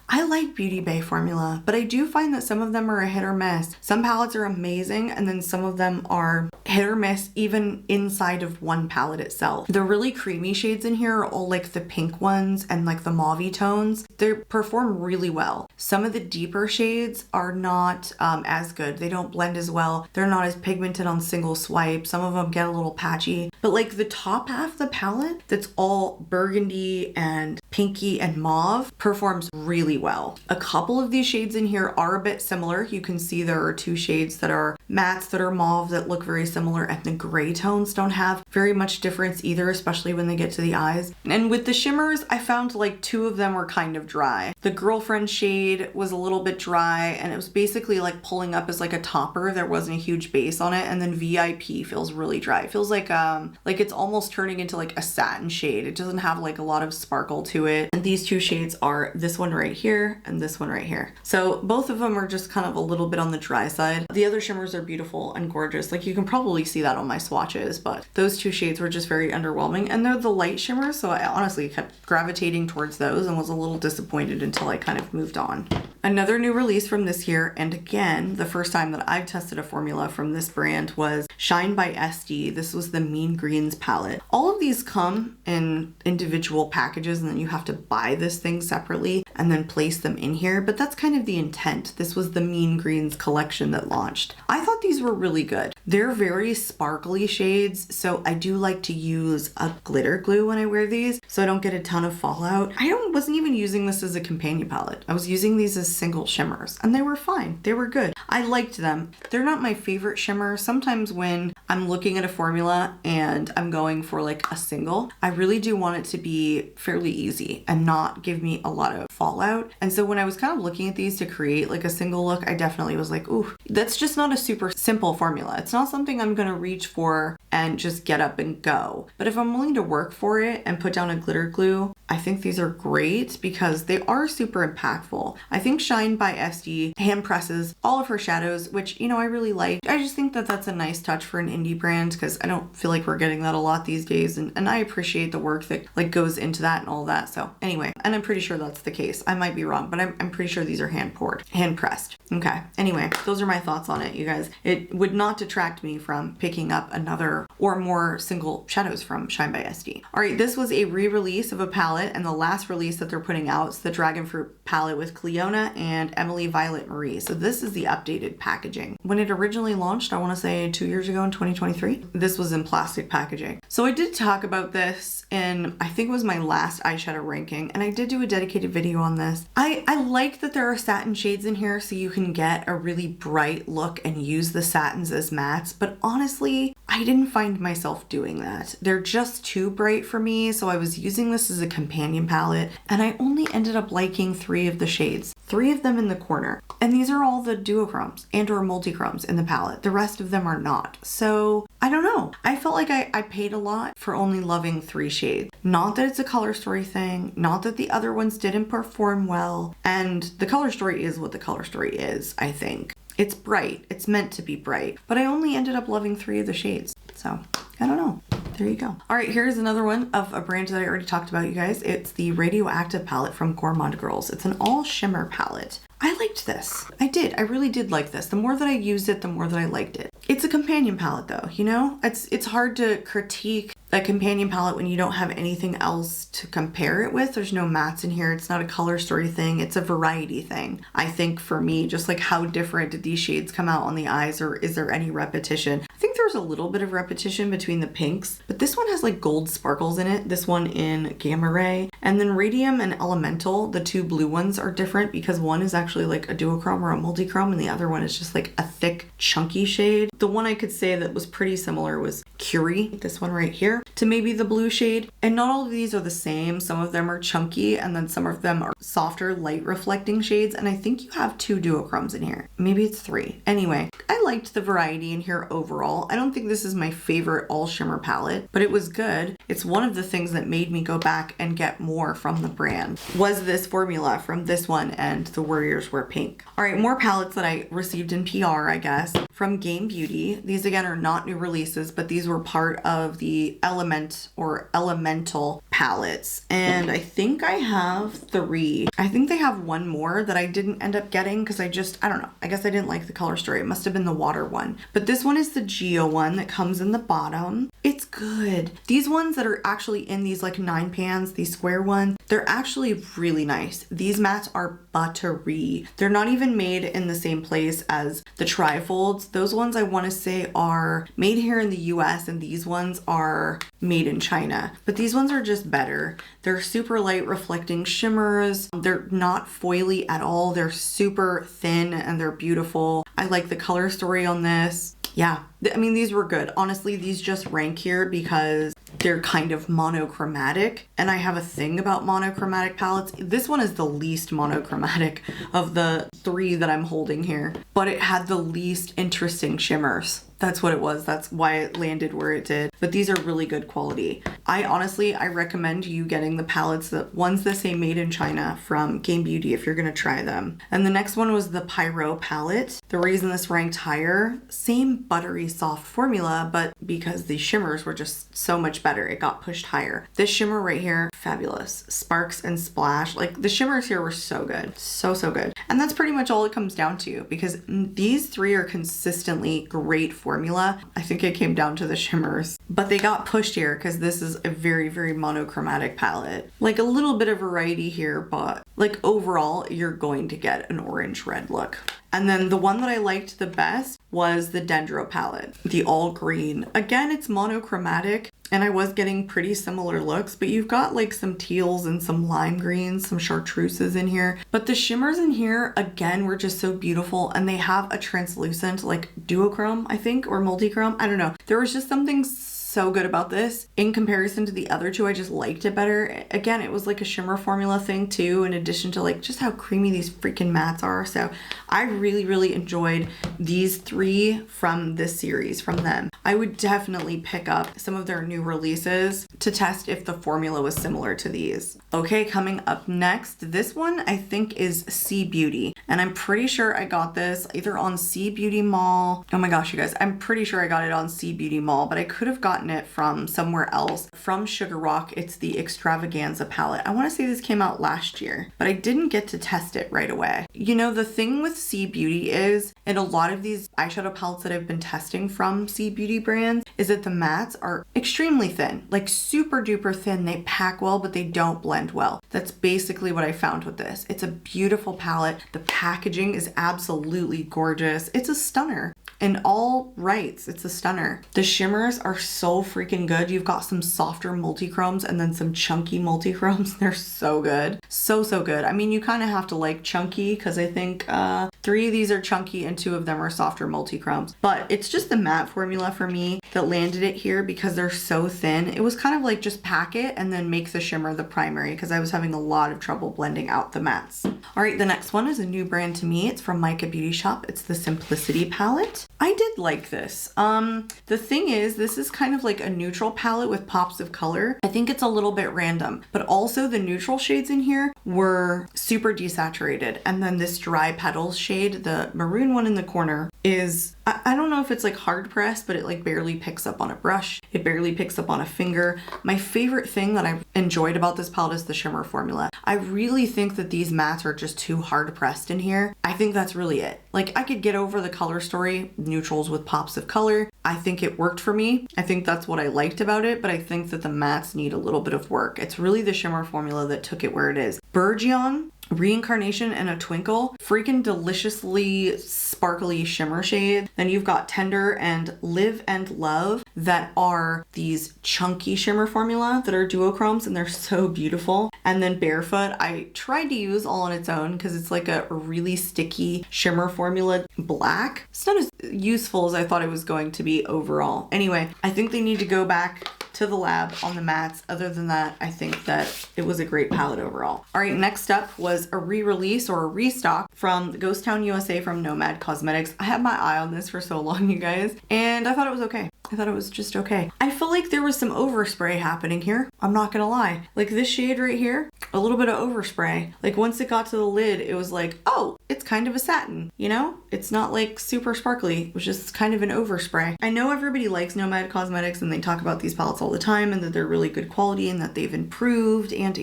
I like Beaute Bar formula, but I do find that some of them are a hit or miss. Some palettes are amazing, and then some of them are hit or miss even inside of one palette itself. The really creamy shades in here are all like the pink ones and like the mauve tones. They perform really well. Some of the deeper shades are not as good. They don't blend as well. They're not as pigmented on single swipe. Some of them get a little patchy, but like the top half of the palette that's all burgundy and pinky and mauve performs really well. A couple of these shades in here are a bit similar. You can see there are two shades that are mattes that are mauve that look very similar, and the gray tones don't have very much difference either, especially when they get to the eyes. And with the shimmers, I found like two of them were kind of dry. The Girlfriend shade was a little bit dry, and it was basically like pulling up as like a topper. There wasn't a huge base on it. And then VIP feels really dry. It feels like it's almost turning into like a satin shade. It doesn't have like a lot of sparkle to it. And these two shades are this one right here and this one right here. So both of them are just kind of a little bit on the dry side. The other shimmers are beautiful and gorgeous. Like you can probably see that on my swatches, but those two shades were just very underwhelming, and they're the light shimmers. So I honestly kept gravitating towards those and was a little disappointed until I kind of moved on. Another new release from this year, and again, the first time that I've tested a formula from this brand, was Shine by SD. This was the Mean Greens palette. All of these come in individual packages, and then you have to buy this thing separately and then place them in here, but that's kind of the intent. This was the Mean Greens collection that launched. I thought these were really good. They're very sparkly shades, so I do like to use a glitter glue when I wear these so I don't get a ton of fallout. Wasn't even using this as a companion palette. I was using these as single shimmers, and they were fine. They were good. I liked them. They're not my favorite shimmer. Sometimes when I'm looking at a formula and I'm going for like a single, I really do want it to be fairly easy and not give me a lot of fallout. And so when I was kind of looking at these to create like a single look, I definitely was like, ooh, that's just not a super simple formula. It's not something I'm gonna reach for and just get up and go. But if I'm willing to work for it and put down a glitter glue, I think these are great because they are super impactful. I think Shine by SD hand presses all of her shadows, which, you know, I really like. I just think that that's a nice touch for an indie brand because I don't feel like we're getting that a lot these days. And I appreciate the work that like goes into that and all that. So anyway, and I'm pretty sure that's the case. I might be wrong, but I'm pretty sure these are hand poured, hand pressed. Okay. Anyway, those are my thoughts on it, you guys. It would not detract me from picking up another or more single shadows from Shine by SD. All right, this was a re-release of a palette, and the last release that they're putting out is the Dragon Fruit palette with Clionadh and Emily Violet Marie. So this is the updated packaging. When it originally launched, I want to say 2 years ago in 2023, this was in plastic packaging. So I did talk about this in, I think it was my last eyeshadow ranking, and I did do a dedicated video on this. I like that there are satin shades in here so you can get a really bright look and use the satins as mattes, but honestly, I didn't find myself doing that. They're just too bright for me, so I was using this as a companion palette, and I only ended up liking 3 of the shades. 3 of them in the corner. And these are all the duochromes and or multichromes in the palette. The rest of them are not. So I don't know. I felt like I paid a lot for only loving 3 shades. Not that it's a color story thing, not that the other ones didn't perform well. And the color story is what the color story is, I think. It's bright. It's meant to be bright. But I only ended up loving 3 of the shades. So I don't know. There you go. All right, here's another one of a brand that I already talked about, you guys. It's the Radioactive palette from Gourmet Girls. It's an all shimmer palette. I liked this. I did. I really did like this. The more that I used it, the more that I liked it. It's a companion palette though, you know? It's hard to critique a companion palette when you don't have anything else to compare it with. There's no mattes in here. It's not a color story thing. It's a variety thing. I think for me, just like how different did these shades come out on the eyes, or is there any repetition? I think there's a little bit of repetition between the pinks, but this one has like gold sparkles in it. This one in Gamma Ray. And then Radium and Elemental, the 2 blue ones, are different because one is actually like a duochrome or a multichrome, and the other one is just like a thick, chunky shade. The one I could say that was pretty similar was Curie, this one right here, to maybe the blue shade. And not all of these are the same. Some of them are chunky, and then some of them are softer, light reflecting shades. And I think you have 2 duochromes in here. Maybe it's 3. Anyway, I liked the variety in here overall. I don't think this is my favorite all shimmer palette, but it was good. It's one of the things that made me go back and get more from the brand, was this formula from this one and The Warriors Wear Pink. All right, more palettes that I received in PR, I guess, from Game Beauty. These again are not new releases, but these were part of the Element or Elemental palettes. And I think I have 3. I think they have 1 more that I didn't end up getting because I don't know. I guess I didn't like the color story. It must have been the water one. But this one is the Geo one that comes in the bottom. It's good. These ones that are actually in these like 9 pans, these square ones, they're actually really nice. These mattes are buttery. They're not even made in the same place as the trifolds. Those ones I want to say are made here in the US, and these ones are made in China, but these ones are just better. They're super light reflecting shimmers. They're not foily at all. They're super thin and they're beautiful. I like the color story on this. Yeah, I mean, these were good. Honestly, these just rank here because they're kind of monochromatic, and I have a thing about monochromatic palettes. This one is the least monochromatic of the 3 that I'm holding here, but it had the least interesting shimmers. That's what it was. That's why it landed where it did. But these are really good quality. I recommend you getting the palettes, the ones that say made in China from Game Beauty if you're gonna try them. And the next one was the Pyro palette. The reason this ranked higher, same buttery soft formula, but because the shimmers were just so much better, it got pushed higher. This shimmer right here, fabulous. Sparks and Splash. Like the shimmers here were so good. So good. And that's pretty much all it comes down to, because these 3 are consistently great formula. I think it came down to the shimmers, but they got pushed here because this is a very, very monochromatic palette. Like a little bit of variety here, but like overall, you're going to get an orange red look. And then the one that I liked the best was the Dendro palette, the all green. Again, it's monochromatic, and I was getting pretty similar looks, but you've got like some teals and some lime greens, some chartreuses in here. But the shimmers in here, again, were just so beautiful, and they have a translucent like duochrome, I think, or multichrome. I don't know. There was just something so good about this. In comparison to the other 2, I just liked it better. Again, it was like a shimmer formula thing too, in addition to like just how creamy these freaking mattes are. So I really enjoyed these 3 from this series from them. I would definitely pick up some of their new releases to test if the formula was similar to these. Okay, coming up next, this one I think is C Beauty, and I'm pretty sure I got this either on C Beauty Mall. Oh my gosh, you guys, I'm pretty sure I got it on C Beauty Mall, but I could have gotten it from somewhere else. From Sugar Rock, it's the Extravaganza palette. I want to say this came out last year, but I didn't get to test it right away. You know, the thing with C Beauty is, in a lot of these eyeshadow palettes that I've been testing from C Beauty brands, is that the mattes are extremely thin, like super duper thin. They pack well, but they don't blend well. That's basically what I found with this. It's a beautiful palette. The packaging is absolutely gorgeous. It's a stunner. In all rights, it's a stunner. The shimmers are so freaking good. You've got some softer multichromes and then some chunky multichromes. They're so good. So good. I mean, you kind of have to like chunky, because I think 3 of these are chunky and 2 of them are softer multichromes. But it's just the matte formula for me that landed it here because they're so thin. It was kind of like just pack it and then make the shimmer the primary, because I was having a lot of trouble blending out the mattes. All right, the next one is a new brand to me. It's from Micka Beauty Shop. It's the Simplicity palette. I did like this. The thing is, this is kind of like a neutral palette with pops of color. I think it's a little bit random, but also the neutral shades in here were super desaturated. And then this dry petals shade, the maroon one in the corner, is, I don't know if it's like hard pressed, but it like barely picks up on a brush. It barely picks up on a finger. My favorite thing that I enjoyed about this palette is the shimmer formula. I really think that these mattes are just too hard pressed in here. I think that's really it. Like, I could get over the color story, neutrals with pops of color. I think it worked for me. I think that's what I liked about it, but I think that the mattes need a little bit of work. It's really the shimmer formula that took it where it is. Bourgeon, Reincarnation, and a Twinkle, freaking deliciously sparkly shimmer shade. Then you've got Tender and Live and Love that are these chunky shimmer formula that are duochromes, and they're so beautiful. And then Barefoot, I tried to use all on its own because it's like a really sticky shimmer formula black. It's not as useful as I thought it was going to be overall. Anyway, I think they need to go back to the lab on the mattes. Other than that, I think that it was a great palette overall. All right, next up was a re-release or a restock from Ghost Town USA from Nomad Cosmetics. I had my eye on this for so long, you guys, and I thought it was okay. I thought it was just okay. I feel like there was some overspray happening here. I'm not gonna lie. Like this shade right here, a little bit of overspray. Like once it got to the lid, it was like, oh, it's kind of a satin, you know? It's not like super sparkly. It was just kind of an overspray. I know everybody likes Nomad Cosmetics and they talk about these palettes all the time and that they're really good quality and that they've improved and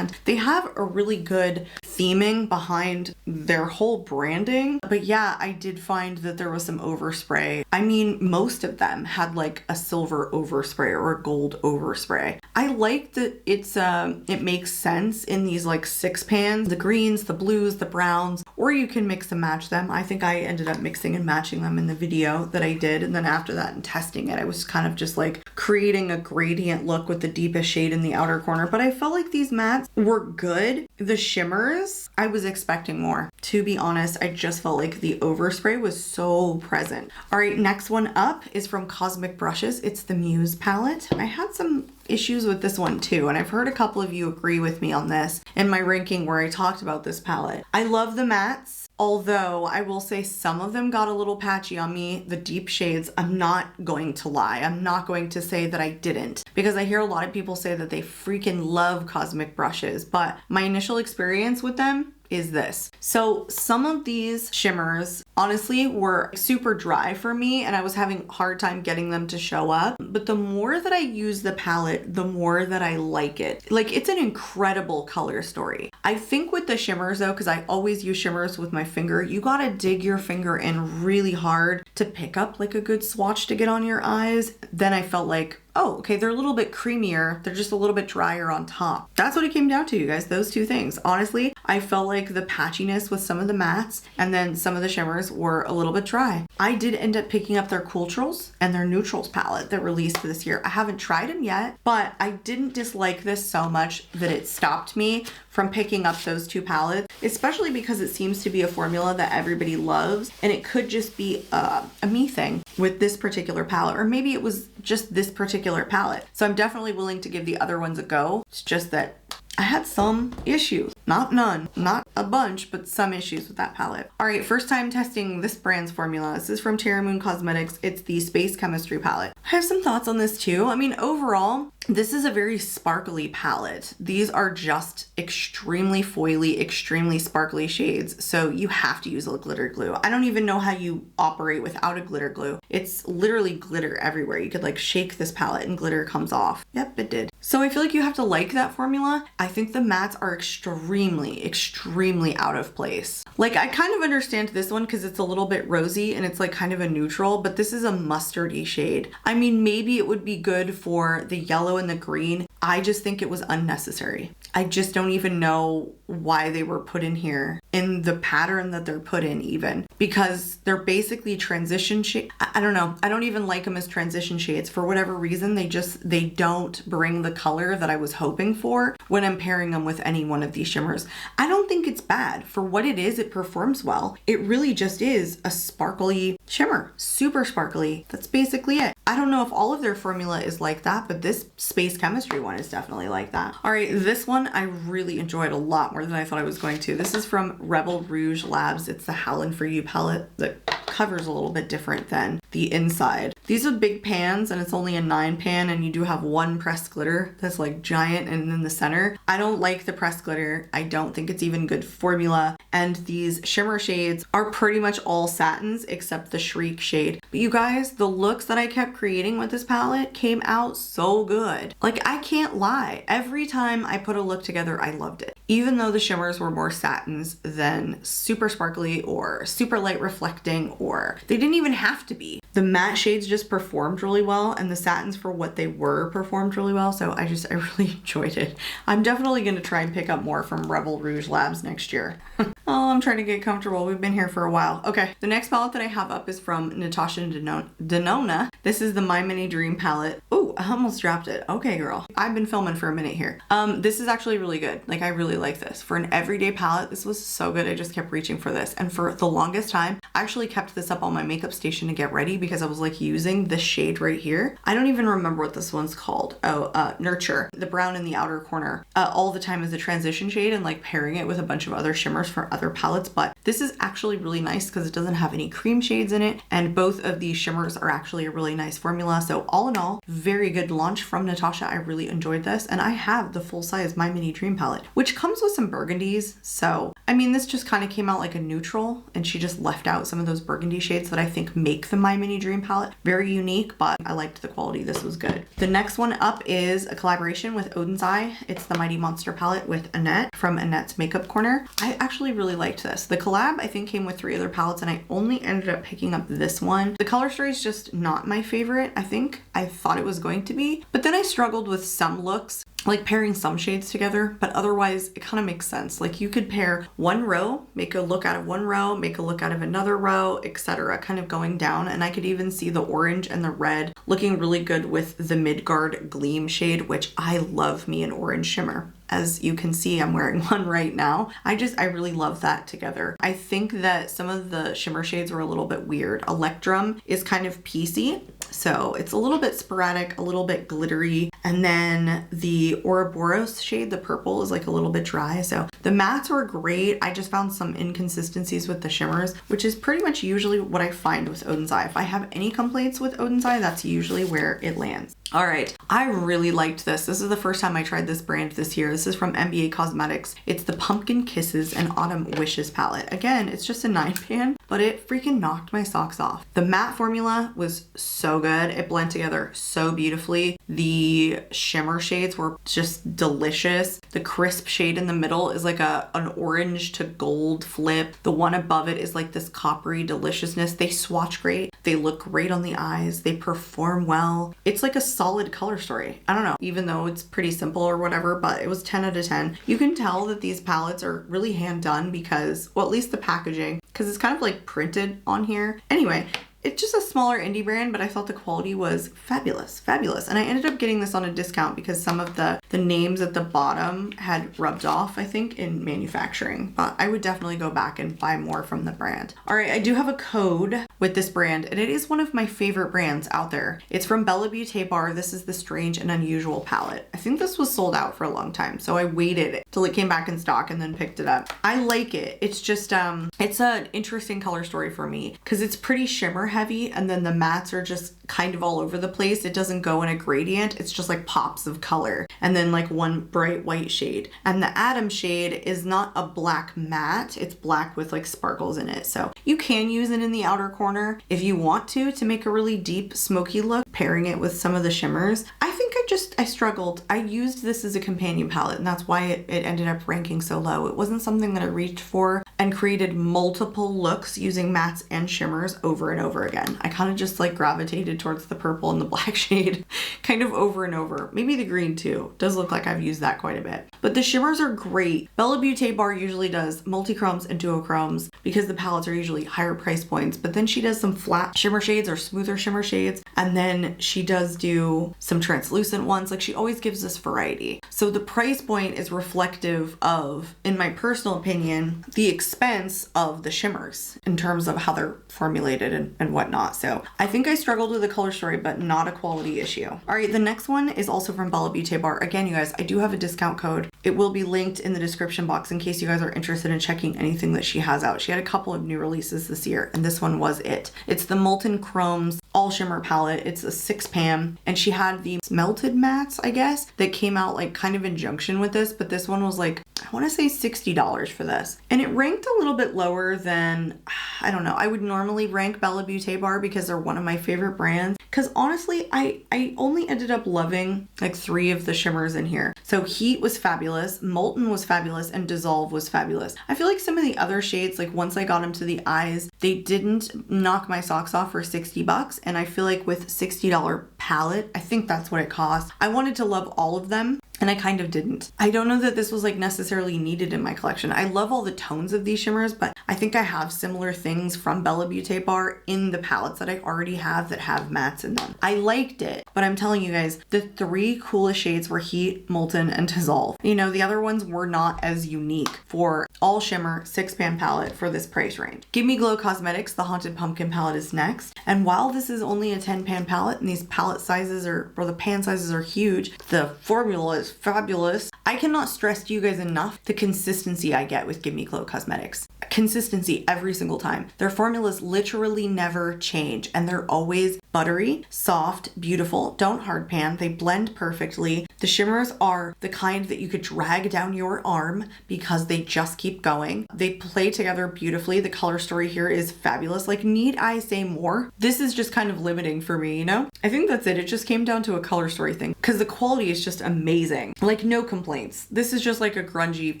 they have a really good theming behind their whole branding. But yeah, I did find that there was some overspray. I mean, most of them had like a silver overspray or a gold overspray. I like that it makes sense in these like 6 pans, the greens, the blues, the browns, or you can mix and match them. I think I ended up mixing and matching them in the video that I did, and then after that in testing it, I was kind of just like creating a gradient look with the deepest shade in the outer corner. But I felt like these mattes were good. The shimmers, I was expecting more. To be honest, I just felt like the overspray was so present. All right, next one up is from Cosmic Brushes. It's the Muse palette. I had some issues with this one too, and I've heard a couple of you agree with me on this in my ranking where I talked about this palette. I love the mattes, although I will say some of them got a little patchy on me. The deep shades, I'm not going to lie. I'm not going to say that I didn't, because I hear a lot of people say that they freaking love Cosmic Brushes, but my initial experience with them is this. So some of these shimmers honestly were super dry for me, and I was having a hard time getting them to show up. But the more that I use the palette, the more that I like it. Like, it's an incredible color story. I think with the shimmers though, because I always use shimmers with my finger, you gotta dig your finger in really hard to pick up like a good swatch to get on your eyes. Then I felt like, oh, okay, they're a little bit creamier. They're just a little bit drier on top. That's what it came down to, you guys, those two things. Honestly, I felt like the patchiness with some of the mattes and then some of the shimmers were a little bit dry. I did end up picking up their Cooltrals and their Neutrals palette that released this year. I haven't tried them yet, but I didn't dislike this so much that it stopped me from picking up those two palettes, especially because it seems to be a formula that everybody loves, and it could just be a me thing with this particular palette, or maybe it was just this particular palette. So I'm definitely willing to give the other ones a go. It's just that I had some issues, not none, not a bunch, but some issues with that palette. All right, first time testing this brand's formula. This is from Diin Cosmetics. It's the Space Chemistry palette. I have some thoughts on this too. I mean, overall, this is a very sparkly palette. These are just extremely foily, extremely sparkly shades. So you have to use a glitter glue. I don't even know how you operate without a glitter glue. It's literally glitter everywhere. You could like shake this palette and glitter comes off. Yep, it did. So I feel like you have to like that formula. I think the mattes are extremely, extremely out of place. Like, I kind of understand this one because it's a little bit rosy and it's like kind of a neutral, but this is a mustardy shade. I mean, maybe it would be good for the yellow and the green. I just think it was unnecessary. I just don't even know why they were put in here in the pattern that they're put in, even because they're basically transition shade. I don't know. I don't even like them as transition shades for whatever reason. They don't bring the color that I was hoping for when I'm pairing them with any one of these shimmers. I don't think it's bad for what it is. It performs well. It really just is a sparkly shimmer, super sparkly. That's basically it. I don't know if all of their formula is like that, but this Space Chemistry one is definitely like that. All right, this one I really enjoyed a lot more than I thought I was going to. This is from Rebel Rouge Labs. It's the Howlin' For You palette. The cover's a little bit different than the inside. These are big pans and it's only a 9 pan, and you do have one pressed glitter that's like giant and in the center. I don't like the pressed glitter. I don't think it's even good formula. And these shimmer shades are pretty much all satins except the Shriek shade. But you guys, the looks that I kept creating with this palette came out so good. Like, I can't lie. Every time I put a look together, I loved it. Even though the shimmers were more satins than super sparkly or super light reflecting, or they didn't even have to be. The matte shades just performed really well, and the satins for what they were performed really well. So I really enjoyed it. I'm definitely going to try and pick up more from Rebel Rouge Labs next year. Oh, I'm trying to get comfortable. We've been here for a while. Okay, the next palette that I have up is from Natasha Denona. This is the My Mini Dream palette. Oh, I almost dropped it. Okay, girl. I've been filming for a minute here. This is actually really good. Like, I really like this. For an everyday palette, this was so good. I just kept reaching for this. And for the longest time, I actually kept this up on my makeup station to get ready because I was like using this shade right here. I don't even remember what this one's called. Oh, Nurture. The brown in the outer corner. All the time as a transition shade and like pairing it with a bunch of other shimmers for other palettes. But this is actually really nice because it doesn't have any cream shades in it. And both of these shimmers are actually a really nice formula. So all in all, very good launch from Natasha. I really enjoyed this. And I have the full size My Mini Dream palette, which comes with some burgundies. So, I mean, this just kind of came out like a neutral and she just left out some of those burgundy shades that I think make the My Mini Dream palette very unique, but I liked the quality. This was good. The next one up is a collaboration with Odin's Eye. It's the Mighty Monster palette with Annette from Annette's Makeup Corner. I actually really liked this. The collab I think came with 3 other palettes and I only ended up picking up this one. The color story is just not my favorite. I think I thought it was going to be, but then I struggled with some looks like pairing some shades together, but otherwise it kind of makes sense. Like you could pair one row, make a look out of one row, make a look out of another row, etc., kind of going down. And I could even see the orange and the red looking really good with the Midgard Gleam shade, which I love me an orange shimmer. As you can see, I'm wearing one right now. I really love that together. I think that some of the shimmer shades were a little bit weird. Electrum is kind of piecey, so it's a little bit sporadic, a little bit glittery. And then the Ouroboros shade, the purple, is like a little bit dry. So the mattes were great. I just found some inconsistencies with the shimmers, which is pretty much usually what I find with Odin's Eye. If I have any complaints with Odin's Eye, that's usually where it lands. All right, I really liked this. This is the first time I tried this brand this year. This is from MBA Cosmetics. It's the Pumpkin Kisses and Autumn Wishes palette. Again, it's just a 9-pan, but it freaking knocked my socks off. The matte formula was so good. It blended together so beautifully. The shimmer shades were just delicious. The crisp shade in the middle is like an orange to gold flip. The one above it is like this coppery deliciousness. They swatch great. They look great on the eyes. They perform well. It's like a solid color story. I don't know, even though it's pretty simple or whatever, but it was 10 out of 10. You can tell that these palettes are really hand done because, well, at least the packaging, because it's kind of like printed on here. Anyway, it's just a smaller indie brand, but I thought the quality was fabulous, fabulous. And I ended up getting this on a discount because some of the names at the bottom had rubbed off, I think, in manufacturing. But I would definitely go back and buy more from the brand. All right, I do have a code with this brand, and it is one of my favorite brands out there. It's from Beaute Bar. This is the Strange and Unusual palette. I think this was sold out for a long time, so I waited till it came back in stock and then picked it up. I like it. It's just, it's an interesting color story for me because it's pretty shimmer heavy, and then the mattes are just kind of all over the place. It doesn't go in a gradient. It's just like pops of color and then like one bright white shade. And the Atom shade is not a black matte. It's black with like sparkles in it. So you can use it in the outer corner if you want to make a really deep smoky look, pairing it with some of the shimmers. I think I struggled. I used this as a companion palette, and that's why it ended up ranking so low. It wasn't something that I reached for and created multiple looks using mattes and shimmers over and over again. I kind of just like gravitated towards the purple and the black shade kind of over and over. Maybe the green too. Does look like I've used that quite a bit. But the shimmers are great. Beaute Bar usually does multi-chromes and duochromes because the palettes are usually higher price points, but then she does some flat shimmer shades or smoother shimmer shades, and then she does do some translucent ones. Like she always gives us variety. So the price point is reflective of, in my personal opinion, the expense of the shimmers in terms of how they're formulated and whatnot. So I think I struggled with the color story, but not a quality issue. All right, the next one is also from Beaute Bar. Again, you guys, I do have a discount code. It will be linked in the description box in case you guys are interested in checking anything that she has out. She had a couple of new releases this year, and this one was it. It's the Molten Chromes All Shimmer palette. It's a 6-pan, and she had the melted mattes, I guess, that came out like kind of in junction with this, but this one was like, I want to say $60 for this. And it ranked a little bit lower than, I don't know, I would normally rank Beaute Bar because they're one of my favorite brands. Because honestly, I only ended up loving like 3 of the shimmers in here. So Heat was fabulous, Molten was fabulous, and Dissolve was fabulous. I feel like some of the other shades, like once I got them to the eyes, they didn't knock my socks off for 60 bucks. And I feel like with $60 palette, I think that's what it cost. I wanted to love all of them, and I kind of didn't. I don't know that this was like necessarily needed in my collection. I love all the tones of these shimmers, but I think I have similar things from Beaute Bar in the palettes that I already have that have mattes in them. I liked it, but I'm telling you guys, the 3 coolest shades were Heat, Molten, and Dissolve. You know, the other ones were not as unique for all shimmer 6-pan palette for this price range. Give Me Glow Cosmetics, the Haunted Pumpkin palette is next. And while this is only a 10-pan palette and these palette sizes or the pan sizes are huge, the formula is fabulous. I cannot stress to you guys enough the consistency I get with Give Me Glow Cosmetics. Consistency every single time. Their formulas literally never change, and they're always buttery, soft, beautiful, don't hard pan. They blend perfectly. The shimmers are the kind that you could drag down your arm because they just keep going. They play together beautifully. The color story here is fabulous. Like, need I say more? This is just kind of limiting for me, you know? I think that's it. It just came down to a color story thing because the quality is just amazing. Like, no complaints. This is just like a grungy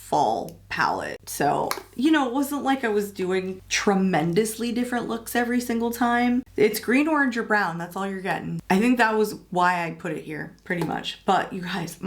fall palette. So, you know, it wasn't like I was doing tremendously different looks every single time. It's green, orange, or brown. That's all you're getting. I think that was why I put it here, pretty much. But you guys,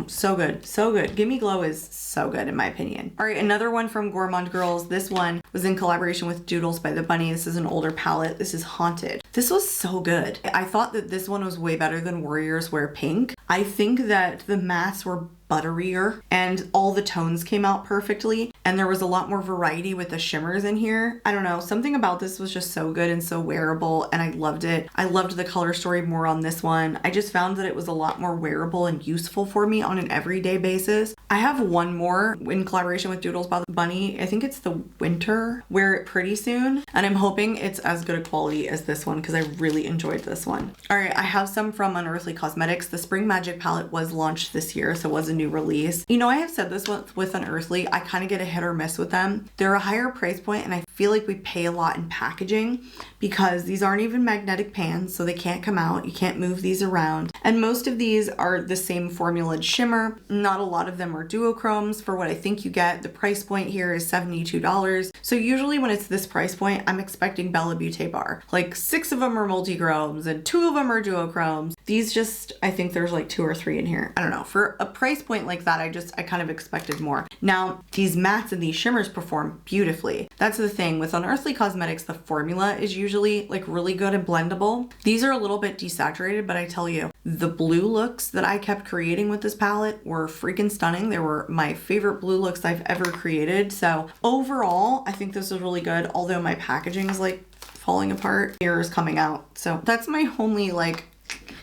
so good, so good. Gimme Glow is so good in my opinion. All right, another one from Gourmet Girls. This one was in collaboration with Doodles by the Bunny. This is an older palette. This is Haunted. This was so good. I thought that this one was way better than Warriors Wear Pink. I think that the mattes were butterier and all the tones came out perfectly, and there was a lot more variety with the shimmers in here. I don't know, something about this was just so good and so wearable, and I loved it. I loved the color story more on this one. I just found that it was a lot more wearable and useful for me on an everyday basis. I have one more in collaboration with Doodles by the Bunny. I think it's the Winter. Wear It pretty soon, and I'm hoping it's as good a quality as this one because I really enjoyed this one. All right, I have some from Unearthly Cosmetics. The Spring Magic palette was launched this year, so it was a new release. You know, I have said this with Unearthly, I kind of get a hit or miss with them. They're a higher price point, and I feel like we pay a lot in packaging because these aren't even magnetic pans, so they can't come out. You can't move these around. And most of these are the same formula shimmer. Not a lot of them are duochromes for what I think you get. The price point here is $72. So usually when it's this price point, I'm expecting Beaute Bar. Like 6 of them are multi-chromes and 2 of them are duochromes. These just, I think there's like 2 or 3 in here. I don't know. For a price point like that, I kind of expected more. Now, these mattes and these shimmers perform beautifully. That's the thing. With Unearthly Cosmetics, the formula is usually like really good and blendable. These are a little bit desaturated, but I tell you, the blue looks that I kept creating with this palette were freaking stunning. They were my favorite blue looks I've ever created. So overall, I think this is really good, although my packaging is like falling apart. Here is coming out. So that's my only like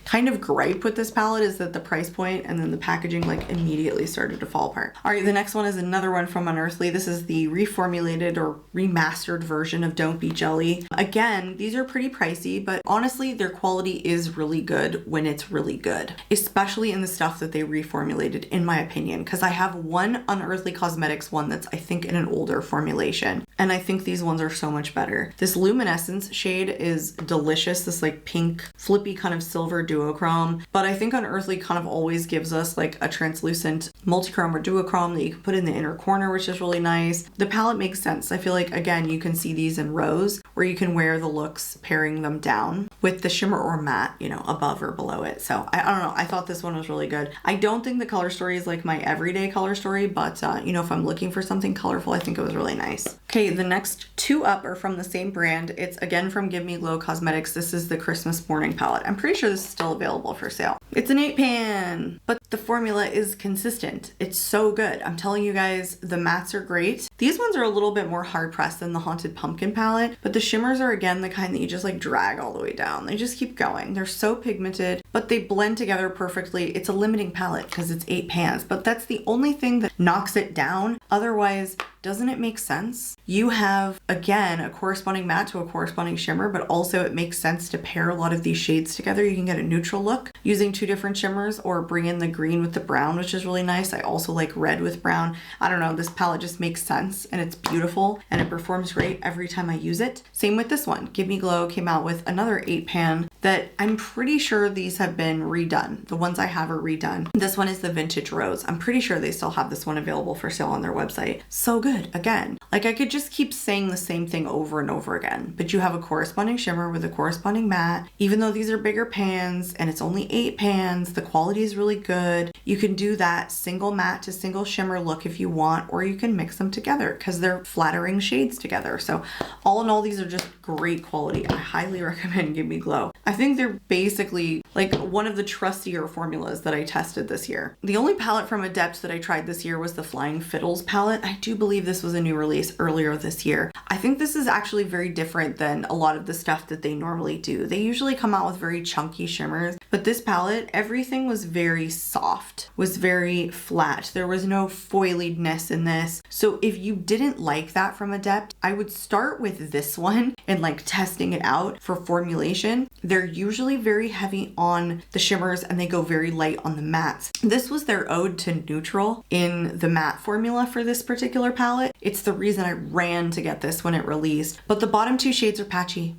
kind of gripe with this palette, is that the price point and then the packaging like immediately started to fall apart. All right, the next one is another one from Unearthly. This is the reformulated or remastered version of Don't Be Jelly. Again, these are pretty pricey, but honestly, their quality is really good when it's really good, especially in the stuff that they reformulated, in my opinion, because I have one Unearthly Cosmetics one that's I think in an older formulation, and I think these ones are so much better. This Luminescence shade is delicious, this like pink flippy kind of silver duochrome, but I think Unearthly kind of always gives us like a translucent multichrome or duochrome that you can put in the inner corner, which is really nice. The palette makes sense. I feel like, again, you can see these in rows where you can wear the looks pairing them down with the shimmer or matte, you know, above or below it. So I don't know, I thought this one was really good. I don't think the color story is like my everyday color story, but you know, if I'm looking for something colorful, I think it was really nice. Okay, the next 2 up are from the same brand. It's again from Gimme Glow Cosmetics. This is the Christmas Morning palette. I'm pretty sure this is still available for sale. It's an 8-pan, but the formula is consistent. It's so good. I'm telling you guys, the mattes are great. These ones are a little bit more hard pressed than the Haunted Pumpkin palette, but the shimmers are again the kind that you just like drag all the way down. They just keep going. They're so pigmented, but they blend together perfectly. It's a limiting palette because it's 8 pans, but that's the only thing that knocks it down. Otherwise, doesn't it make sense? You have, again, a corresponding matte to a corresponding shimmer, but also it makes sense to pair a lot of these shades together. You can get a neutral look using 2 different shimmers, or bring in the green with the brown, which is really nice. I also like red with brown. I don't know, this palette just makes sense and it's beautiful and it performs great every time I use it. Same with this one. Gimme Glow came out with another 8-pan that I'm pretty sure these have been redone. The ones I have are redone. This one is the Vintage Rose. I'm pretty sure they still have this one available for sale on their website. So good. Again, like I could just keep saying the same thing over and over again, but you have a corresponding shimmer with a corresponding matte. Even though these are bigger pans and it's only 8 pans, the quality is really good. You can do that single matte to single shimmer look if you want, or you can mix them together because they're flattering shades together. So all in all, these are just great quality. I highly recommend Gimme Glow. I think they're basically like one of the trustier formulas that I tested this year. The only palette from Adept that I tried this year was the Flying Fiddles palette. I do believe this was a new release earlier this year. I think this is actually very different than a lot of the stuff that they normally do. They usually come out with very chunky shimmers, but this palette, everything was very soft, was very flat. There was no foiliness in this. So if you didn't like that from Adept, I would start with this one and like testing it out for formulation. They're usually very heavy on the shimmers and they go very light on the mattes. This was their ode to neutral in the matte formula for this particular palette. It's the reason I ran to get this when it released, but the bottom 2 shades are patchy.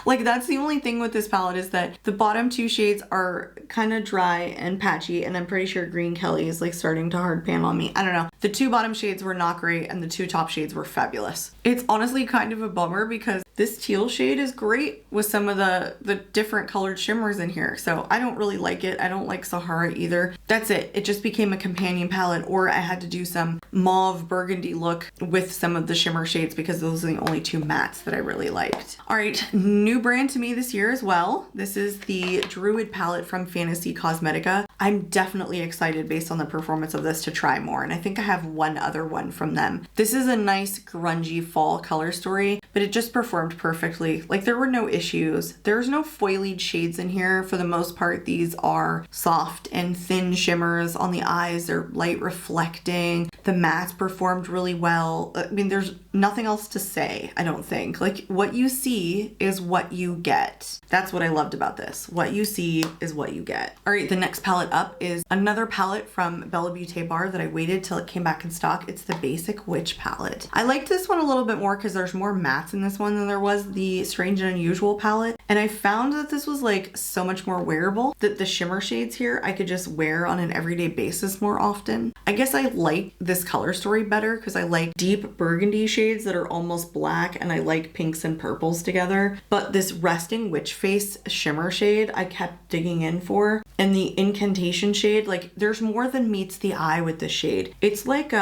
Like that's the only thing with this palette, is that the bottom 2 shades are kind of dry and patchy, and I'm pretty sure Green Kelly is like starting to hard pan on me. I don't know. The 2 bottom shades were not great and the 2 top shades were fabulous. It's honestly kind of a bummer because this teal shade is great with some of the different colored shimmers in here. So I don't really like it. I don't like Sahara either. That's it. It just became a companion palette, or I had to do some mauve burgundy look with some of the shimmer shades because those are the only 2 mattes that I really liked. All right, new brand to me this year as well. This is the Druid palette from Fantasy Cosmetica. I'm definitely excited based on the performance of this to try more, and I think I have one other one from them. This is a nice grungy fall color story, but it just performed perfectly. Like, there were no issues. There's no foiled shades in here. For the most part, these are soft and thin shimmers on the eyes. They're light reflecting. The mattes performed really well. I mean, there's nothing else to say, I don't think. Like, what you see is what you get. That's what I loved about this. What you see is what you get. All right, the next palette up is another palette from Beaute Bar that I waited till it came back in stock. It's the Basic Witch palette. I liked this one a little bit more because there's more mattes in this one than there was the Strange and Unusual palette. And I found that this was like so much more wearable, that the shimmer shades here I could just wear on an everyday basis more often. I guess I like this color story better because I like deep burgundy shades that are almost black, and I like pinks and purples together. But this Resting Witch Face shimmer shade I kept digging in for, and the Incantation shade, like, there's more than meets the eye with this shade. It's like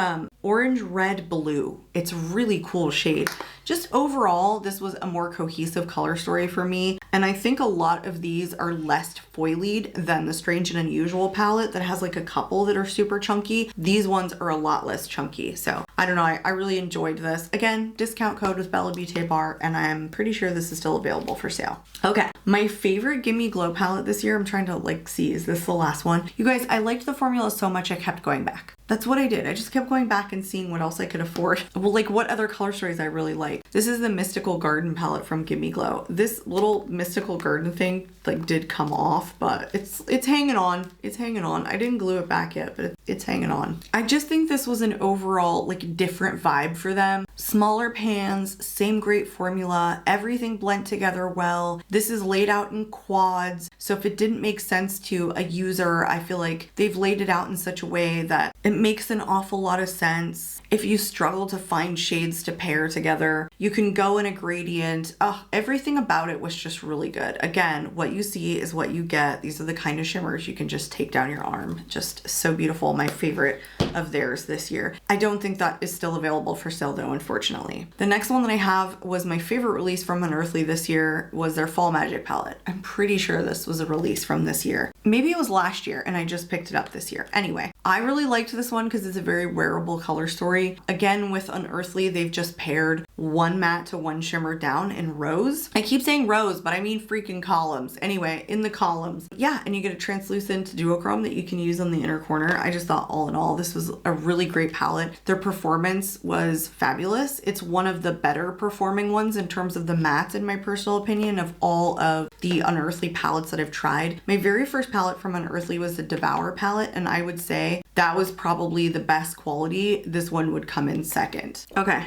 orange, red, blue. It's a really cool shade. Just overall, this was a more cohesive color story for me. And I think a lot of these are less foiled than the Strange and Unusual palette that has like a couple that are super chunky. These ones are a lot less chunky. So I don't know, I really enjoyed this. Again, discount code was Beaute Bar, and I'm pretty sure this is still available for sale. Okay, my favorite Gimme Glow palette this year, I'm trying to like see, is this the last one? You guys, I liked the formula so much I kept going back. That's what I did. I just kept going back and seeing what else I could afford. Well, like what other color stories I really like. This is the Mystical Garden palette from Gimme Glow. This little Mystical Garden thing like did come off, but it's hanging on. It's hanging on. I didn't glue it back yet, but it's hanging on. I just think this was an overall like different vibe for them. Smaller pans, same great formula, everything blend together well. This is laid out in quads. So if it didn't make sense to a user, I feel like they've laid it out in such a way that it makes an awful lot of sense. If you struggle to find shades to pair together, you can go in a gradient. Oh, everything about it was just really good. Again, what you see is what you get. These are the kind of shimmers you can just take down your arm. Just so beautiful. My favorite of theirs this year. I don't think that is still available for sale though, unfortunately. The next one that I have was my favorite release from Unearthly this year, was their Fall Magic palette. I'm pretty sure this was a release from this year. Maybe it was last year and I just picked it up this year. Anyway, I really liked this one because it's a very wearable color story. Again, with Unearthly, they've just paired one matte to one shimmer down in rows. I keep saying rows, but I mean freaking columns. Anyway, in the columns. Yeah, and you get a translucent duochrome that you can use on the inner corner. I just thought all in all, this was a really great palette. Their performance was fabulous. It's one of the better performing ones in terms of the mattes, in my personal opinion, of all of the Unearthly palettes that I've tried. My very first palette from Unearthly was the Devour palette, and I would say that was probably the best quality. This one would come in second. Okay,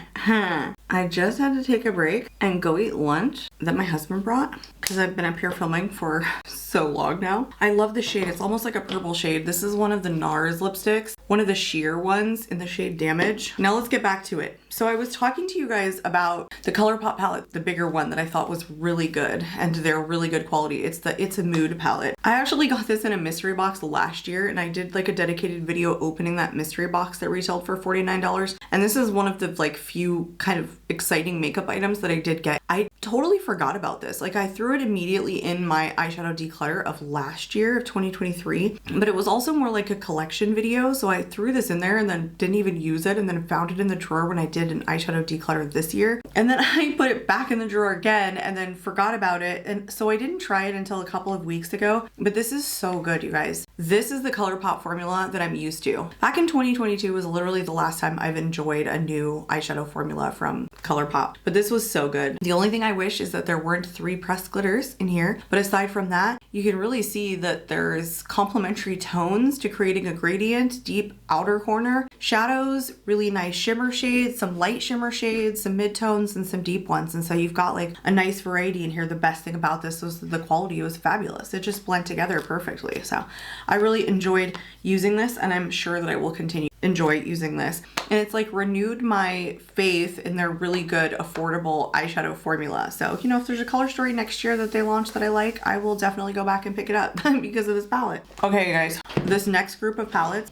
I just had to take a break and go eat lunch that my husband brought because I've been up here filming for so long now. I love the shade. It's almost like a purple shade. This is one of the NARS lipsticks, one of the sheer ones in the shade Damage. Now let's get back to it. So I was talking to you guys about the ColourPop palette, the bigger one that I thought was really good, and they're really good quality. It's the It's a Mood palette. I actually got this in a mystery box last year, and I did like a dedicated video opening that mystery box that retailed for $49. And this is one of the like few kind of exciting makeup items that I did get. I totally forgot about this. Like I threw it immediately in my eyeshadow declutter of last year, of 2023, but it was also more like a collection video. So I threw this in there and then didn't even use it, and then found it in the drawer when I did an eyeshadow declutter this year. And then I put it back in the drawer again and then forgot about it. And so I didn't try it until a couple of weeks ago, but this is so good, you guys. This is the ColourPop formula that I'm used to. Back in 2022 was literally the last time I've enjoyed a new eyeshadow formula from ColourPop, but this was so good. The only thing I wish is that there weren't 3 pressed glitters in here, but aside from that, you can really see that there's complementary tones to creating a gradient, deep outer corner, shadows, really nice shimmer shades, some light shimmer shades, some midtones, and some deep ones. And so you've got like a nice variety in here. The best thing about this was the quality was fabulous. It just blended together perfectly. So I really enjoyed using this, and I'm sure that I will continue enjoy using this. And it's like renewed my faith in their really good affordable eyeshadow formula. So, you know, if there's a color story next year that they launch that I like, I will definitely go back and pick it up because of this palette. Okay guys, this next group of palettes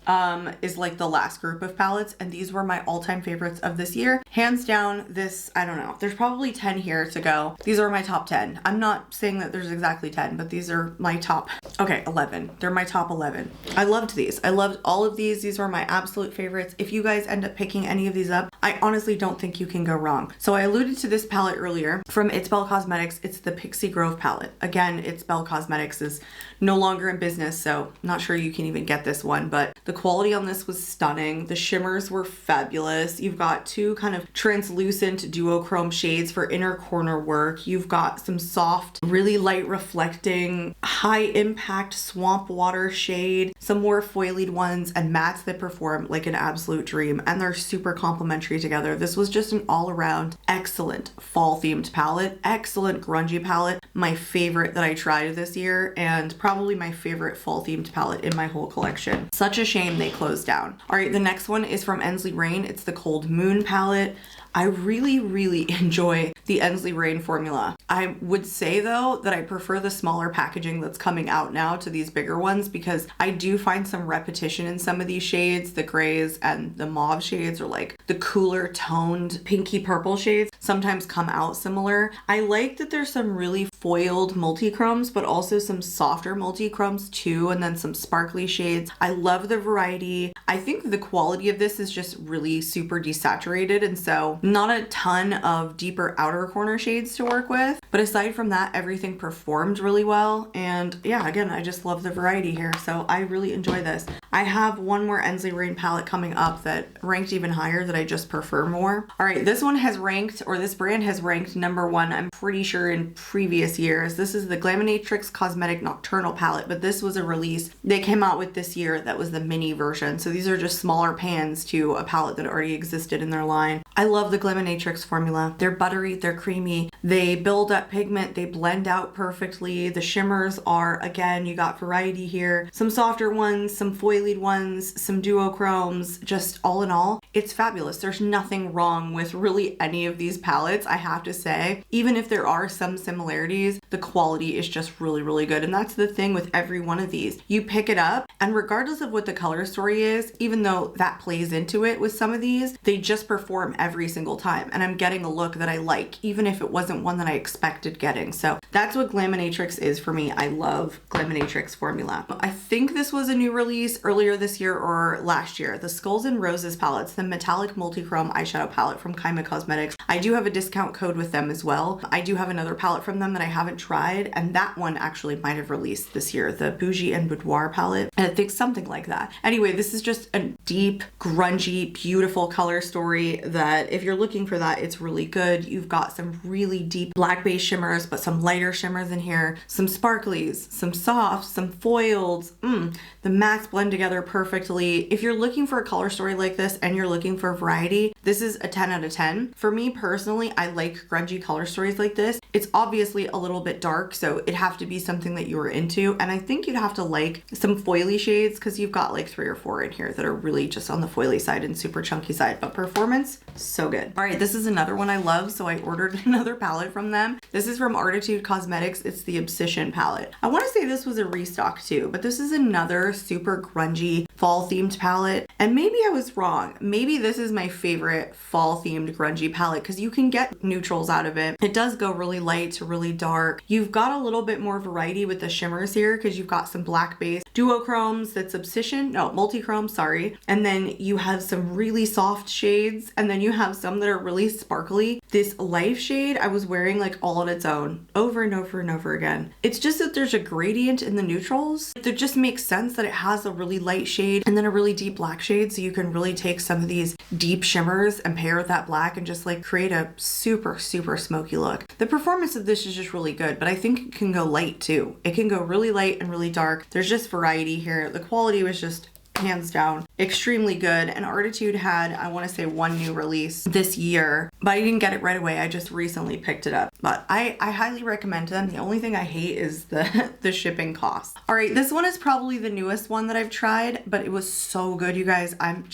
is like the last group of palettes, and these were my all-time favorites of this year. Hands down, this, I don't know, there's probably 10 here to go. These are my top 10. I'm not saying that there's exactly 10, but these are my top, okay, 11. They're my top 11. I loved these. I loved all of these. These were my absolute favorites. If you guys end up picking any of these up, I honestly don't think you can go wrong. So I alluded to this palette earlier from ItsBel Cosmetics. It's the Pixie Grove palette. Again, ItsBel Cosmetics is no longer in business, so not sure you can even get this one, but the quality on this was stunning. The shimmers were fabulous. You've got two kind of translucent duochrome shades for inner corner work. You've got some soft, really light reflecting, high impact swamp water shade, some more foilied ones, and mattes that perform like an absolute dream, and they're super complementary together. This was just an all-around excellent fall themed palette, excellent grungy palette, my favorite that I tried this year, and probably my favorite fall themed palette in my whole collection. Such a shame they closed down. All right, the next one is from Ensley Rain. It's the Cold Moon palette. I really enjoy the Ensley Rain formula. I would say though that I prefer the smaller packaging that's coming out now to these bigger ones, because I do find some repetition in some of these shades. The grays and the mauve shades, or like the cooler toned pinky purple shades, sometimes come out similar. I like that there's some really foiled multi-chromes, but also some softer multi-chromes too, and then some sparkly shades. I love the variety. I think the quality of this is just really super desaturated, and so not a ton of deeper outer corner shades to work with. But aside from that, everything performed really well. And yeah, again, I just love the variety here. So I really enjoy this. I have one more Ensley Rain palette coming up that ranked even higher that I just prefer more. All right, this one has ranked, or this brand has ranked #1, I'm pretty sure, in previous years. This is the Glaminatrix Cosmetic Nocturnal palette, but this was a release they came out with this year that was the mini version. So these are just smaller pans to a palette that already existed in their line. I love the Glaminatrix formula. They're buttery, they're creamy, they build up pigment, they blend out perfectly. The shimmers are, again, you got variety here. Some softer ones, some foilied ones, some duochromes, just all in all, it's fabulous. There's nothing wrong with really any of these palettes, I have to say. Even if there are some similarities, the quality is just really good. And that's the thing with every one of these. You pick it up, and regardless of what the color story is, even though that plays into it with some of these, they just perform every single time. And I'm getting a look that I like, even if it wasn't one that I expected getting. So that's what Glaminatrix is for me. I love Glaminatrix formula. I think this was a new release earlier this year or last year. The Skulls and Roses palettes, the metallic multi-chrome eyeshadow palette from Kima Cosmetics. I do have a discount code with them as well. I do have another palette from them that I haven't tried, and that one actually might have released this year, the Bougie and Boudoir palette. And I think something like that. Anyway, this is just a deep, grungy, beautiful color story that if you're looking for that, it's really good. You've got some really deep black base shimmers, but some lighter shimmers in here, some sparklies, some softs, some foils. The mattes blend together perfectly. If you're looking for a color story like this and you're looking for variety, this is a 10 out of 10. For me personally, I like grungy color stories like this. It's obviously a little bit dark, so it'd have to be something that you were into. And I think you'd have to like some foily shades, because you've got like 3 or 4 in here that are really just on the foily side and super chunky side, but performance, so good. All right, this is another one I love, so I ordered another palette from them. This is from Artitude Cosmetics. It's the Obsession palette. I want to say this was a restock too, but this is another super grungy fall themed palette. And maybe I was wrong. Maybe this is my favorite fall themed grungy palette, because you can get neutrals out of it. It does go really light to really dark. You've got a little bit more variety with the shimmers here, because you've got some black base duochromes, that's Obsession, no, multi-chrome, sorry. And then you have some really soft shades, and then you have some that are really sparkly. This Life shade I was wearing like all on its own, over and over and over again. It's just that there's a gradient in the neutrals. It just makes sense that it has a really light shade and then a really deep black shade, so you can really take some of these deep shimmers and pair with that black and just like create a super smoky look. The performance of this is just really good, but I think it can go light too. It can go really light and really dark. There's just variety here. The quality was just hands down extremely good. And Artitude had, I want to say, one new release this year, but I didn't get it right away. I just recently picked it up. But I highly recommend them. The only thing I hate is the shipping cost. All right, this one is probably the newest one that I've tried, but it was so good, you guys. I'm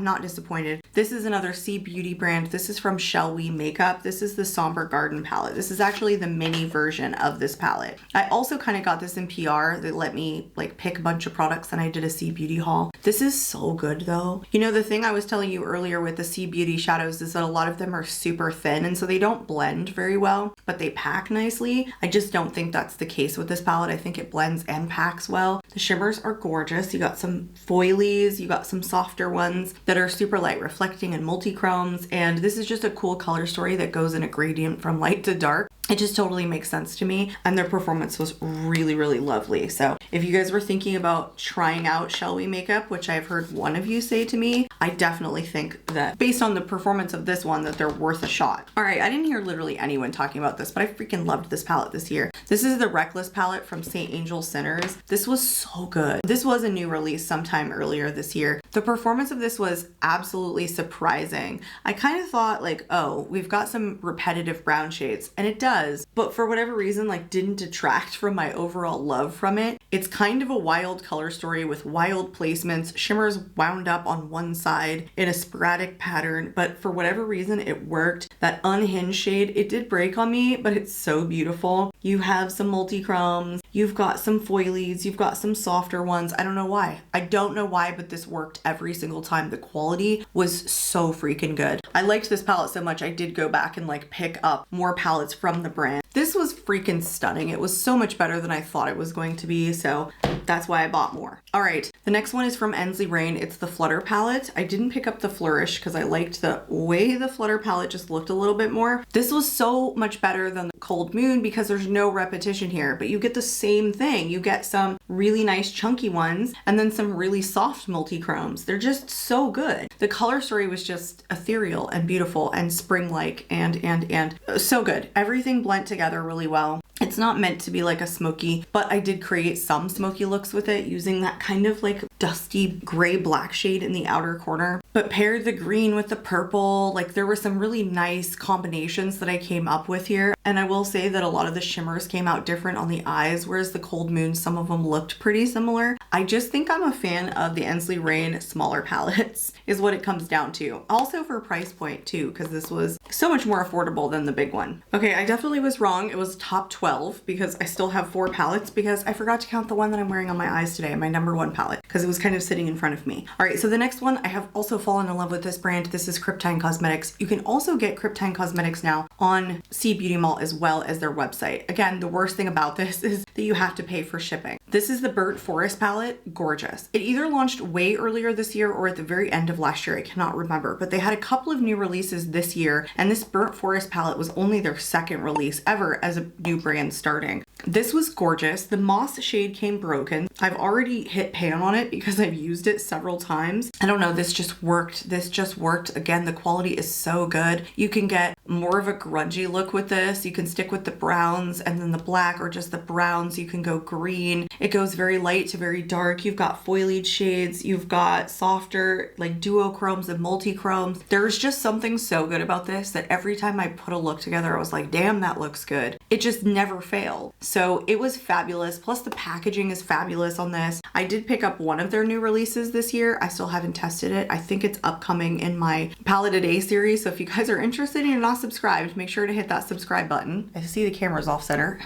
not disappointed. This is another C Beauty brand. This is from Shall We Makeup. This is the Somber Garden palette. This is actually the mini version of this palette. I also kind of got this in PR. They let me like pick a bunch of products and I did a C Beauty haul. This is so good though. You know, the thing I was telling you earlier with the C Beauty shadows is that a lot of them are super thin and so they don't blend very well, but they pack nicely. I just don't think that's the case with this palette. I think it blends and packs well. The shimmers are gorgeous. You got some foilies, you got some softer ones that are super light reflecting and multi-chromes, and this is just a cool color story that goes in a gradient from light to dark. It just totally makes sense to me, and their performance was really, really lovely. So if you guys were thinking about trying out Shall We Makeup, which I've heard one of you say to me, I definitely think that based on the performance of this one that they're worth a shot. All right, I didn't hear literally anyone talking about this, but I freaking loved this palette this year. This is the Reckless palette from St. Angel Sinners. This was so good. This was a new release sometime earlier this year. The performance of this was absolutely surprising. I kind of thought like, oh, we've got some repetitive brown shades, and it does, but for whatever reason, like didn't detract from my overall love from it. It's kind of a wild color story with wild placements, shimmers wound up on one side in a sporadic pattern, but for whatever reason, it worked. That unhinged shade, it did break on me, but it's so beautiful. You have some multi-chromes, you've got some foilies, you've got some softer ones. I don't know why. I don't know why, but this worked every single time. The quality was so freaking good. I liked this palette so much, I did go back and like pick up more palettes from the brand. This was freaking stunning. It was so much better than I thought it was going to be, so that's why I bought more. All right, the next one is from Ensley Rain. It's the Flutter palette. I didn't pick up the Flourish because I liked the way the Flutter palette just looked a little bit more. This was so much better than the Cold Moon because there's no repetition here, but you get the same thing. You get some really nice chunky ones and then some really soft multi-chromes. They're just so good. The color story was just ethereal and beautiful and spring-like and so good. Everything blent together really well. It's not meant to be like a smoky, but I did create some smoky looks with it using that kind of like dusty gray black shade in the outer corner, but paired the green with the purple. Like there were some really nice combinations that I came up with here. And I will say that a lot of the shimmers came out different on the eyes, whereas the Cold Moon, some of them looked pretty similar. I just think I'm a fan of the Ensley Rain smaller palettes is what it comes down to. Also for price point too, because this was so much more affordable than the big one. Okay, I definitely was wrong. It was top 12 because I still have 4 palettes because I forgot to count the one that I'm wearing on my eyes today, my number 1 palette, because it was kind of sitting in front of me. All right, so the next one, I have also fallen in love with this brand. This is Krypt Cosmetics. You can also get Krypt Cosmetics now on C Beauty Mall as well as their website. Again, the worst thing about this is that you have to pay for shipping. This is the Burnt Forest palette. Gorgeous. It either launched way earlier this year or at the very end of last year. I cannot remember, but they had a couple of new releases this year, and this Burnt Forest palette was only their second release ever as a new brand starting. This was gorgeous. The moss shade came broken. I've already hit pan on it because I've used it several times. I don't know, this just worked. This just worked. Again, the quality is so good. You can get more of a grungy look with this. You can stick with the browns and then the black, or just the browns. You can go green. It goes very light to very dark. You've got foliage shades. You've got softer like duochromes and multi-chromes. There's just something so good about this that every time I put a look together, I was like, damn, that looks good. It just never failed. So it was fabulous. Plus the packaging is fabulous on this. I did pick up one of their new releases this year. I still haven't tested it. I think it's upcoming in my Palette a Day series. So if you guys are interested and you're not subscribed, make sure to hit that subscribe button. I see the camera's off center.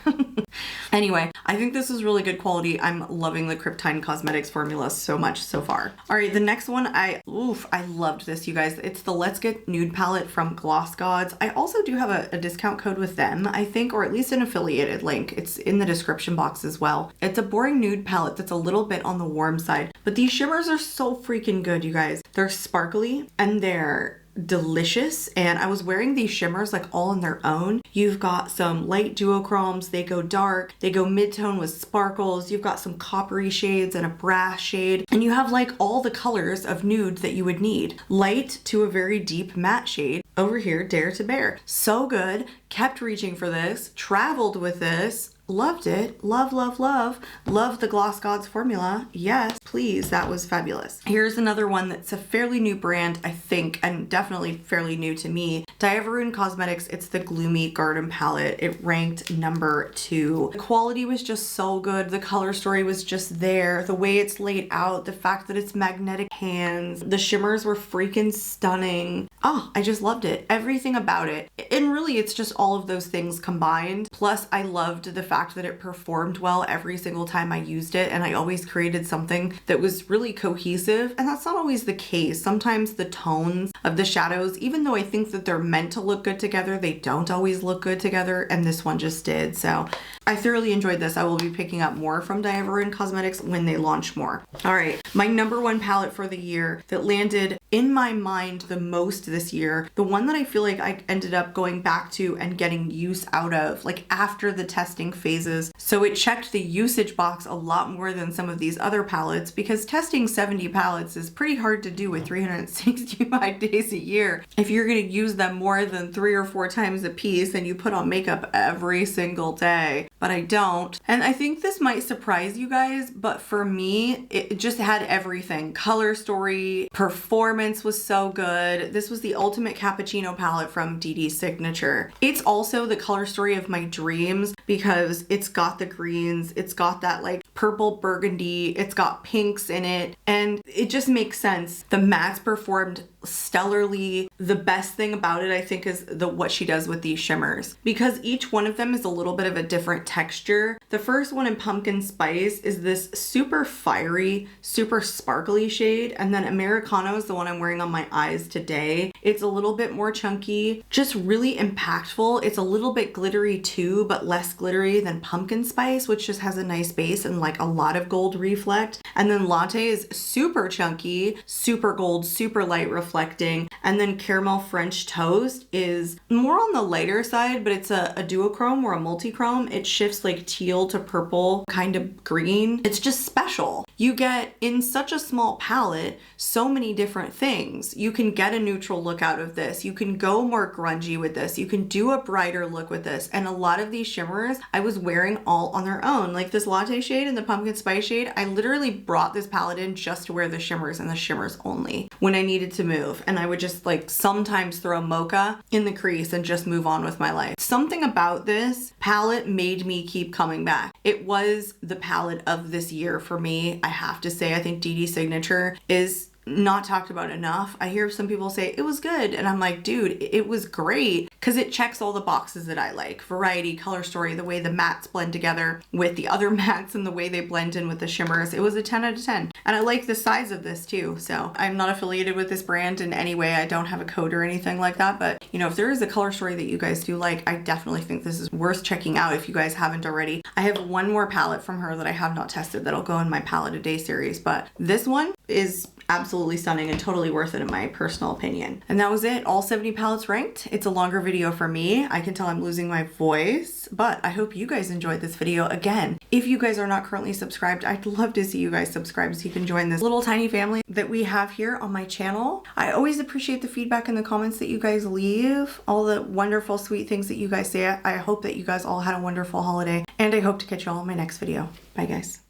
Anyway, I think this is really good quality. I'm loving the Krypt Cosmetics formula so much so far. All right, the next one, I loved this, you guys. It's the Let's Get Nude palette from Gloss Gods. I also do have a discount code with them, I think, or at least an affiliated link. It's in the description box as well. It's a boring nude palette that's a little bit on the warm side, but these shimmers are so freaking good, you guys. They're sparkly and they're delicious, and I was wearing these shimmers like all on their own. You've got some light duochromes, they go dark, they go mid-tone with sparkles, you've got some coppery shades and a brass shade, and you have like all the colors of nude that you would need. Light to a very deep matte shade. Over here, Dare to Bear. So good. Kept reaching for this, traveled with this. Loved it. Love, love, love. Love the Gloss Gods formula. Yes, please. That was fabulous. Here's another one that's a fairly new brand, I think, and definitely fairly new to me. Diin Cosmetics. It's the Gloomy Garden palette. It ranked number 2. The quality was just so good. The color story was just there. The way it's laid out, the fact that it's magnetic hands, the shimmers were freaking stunning. Oh, I just loved it. Everything about it. And really, it's just all of those things combined. Plus, I loved the fact that it performed well every single time I used it, and I always created something that was really cohesive, and that's not always the case. Sometimes the tones of the shadows, even though I think that they're meant to look good together, they don't always look good together, and this one just did. So I thoroughly enjoyed this. I will be picking up more from Diin Cosmetics when they launch more. All right, my number 1 palette for the year that landed in my mind the most this year, the one that I feel like I ended up going back to and getting use out of, like after the testing phases. So it checked the usage box a lot more than some of these other palettes, because testing 70 palettes is pretty hard to do with 365 days a year. If you're going to use them more than 3 or 4 times a piece and you put on makeup every single day, but I don't. And I think this might surprise you guys, but for me, it just had everything. Color story, performance was so good. This was the ultimate cappuccino palette from DD Signature. It's also the color story of my dreams, because it's got the greens, it's got that like purple burgundy, it's got pinks in it, and it just makes sense. The mattes performed stellarly. The best thing about it, I think, is what she does with these shimmers, because each one of them is a little bit of a different texture. The first one in Pumpkin Spice is this super fiery, super sparkly shade, and then Americano is the one I'm wearing on my eyes today. It's a little bit more chunky, just really impactful. It's a little bit glittery too, but less glittery than Pumpkin Spice, which just has a nice base and like a lot of gold reflect. And then Latte is super chunky, super gold, super light reflecting. And then Caramel French Toast is more on the lighter side, but it's a duochrome or a multi-chrome. It shifts like teal to purple, kind of green. It's just special. You get, in such a small palette, so many different things. You can get a neutral look out of this. You can go more grungy with this. You can do a brighter look with this. And a lot of these shimmers I was wearing all on their own. Like this Latte shade and the Pumpkin Spice shade, I literally brought this palette in just to wear the shimmers and the shimmers only when I needed to move. And I would just like sometimes throw Mocha in the crease and just move on with my life. Something about this palette made me keep coming back. It was the palette of this year for me. I have to say, I think DD Signature is not talked about enough. I hear some people say it was good, and I'm like, dude, it was great, because it checks all the boxes that I like. Variety, color story, the way the mattes blend together with the other mattes and the way they blend in with the shimmers. It was a 10 out of 10. And I like the size of this too. So I'm not affiliated with this brand in any way. I don't have a code or anything like that. But you know, if there is a color story that you guys do like, I definitely think this is worth checking out if you guys haven't already. I have one more palette from her that I have not tested that'll go in my palette a day series, but this one is absolutely stunning and totally worth it in my personal opinion. And that was it. All 70 palettes ranked. It's a longer video for me. I can tell I'm losing my voice, but I hope you guys enjoyed this video. Again, if you guys are not currently subscribed, I'd love to see you guys subscribe so you can join this little tiny family that we have here on my channel. I always appreciate the feedback in the comments that you guys leave, all the wonderful, sweet things that you guys say. I hope that you guys all had a wonderful holiday, and I hope to catch you all in my next video. Bye guys.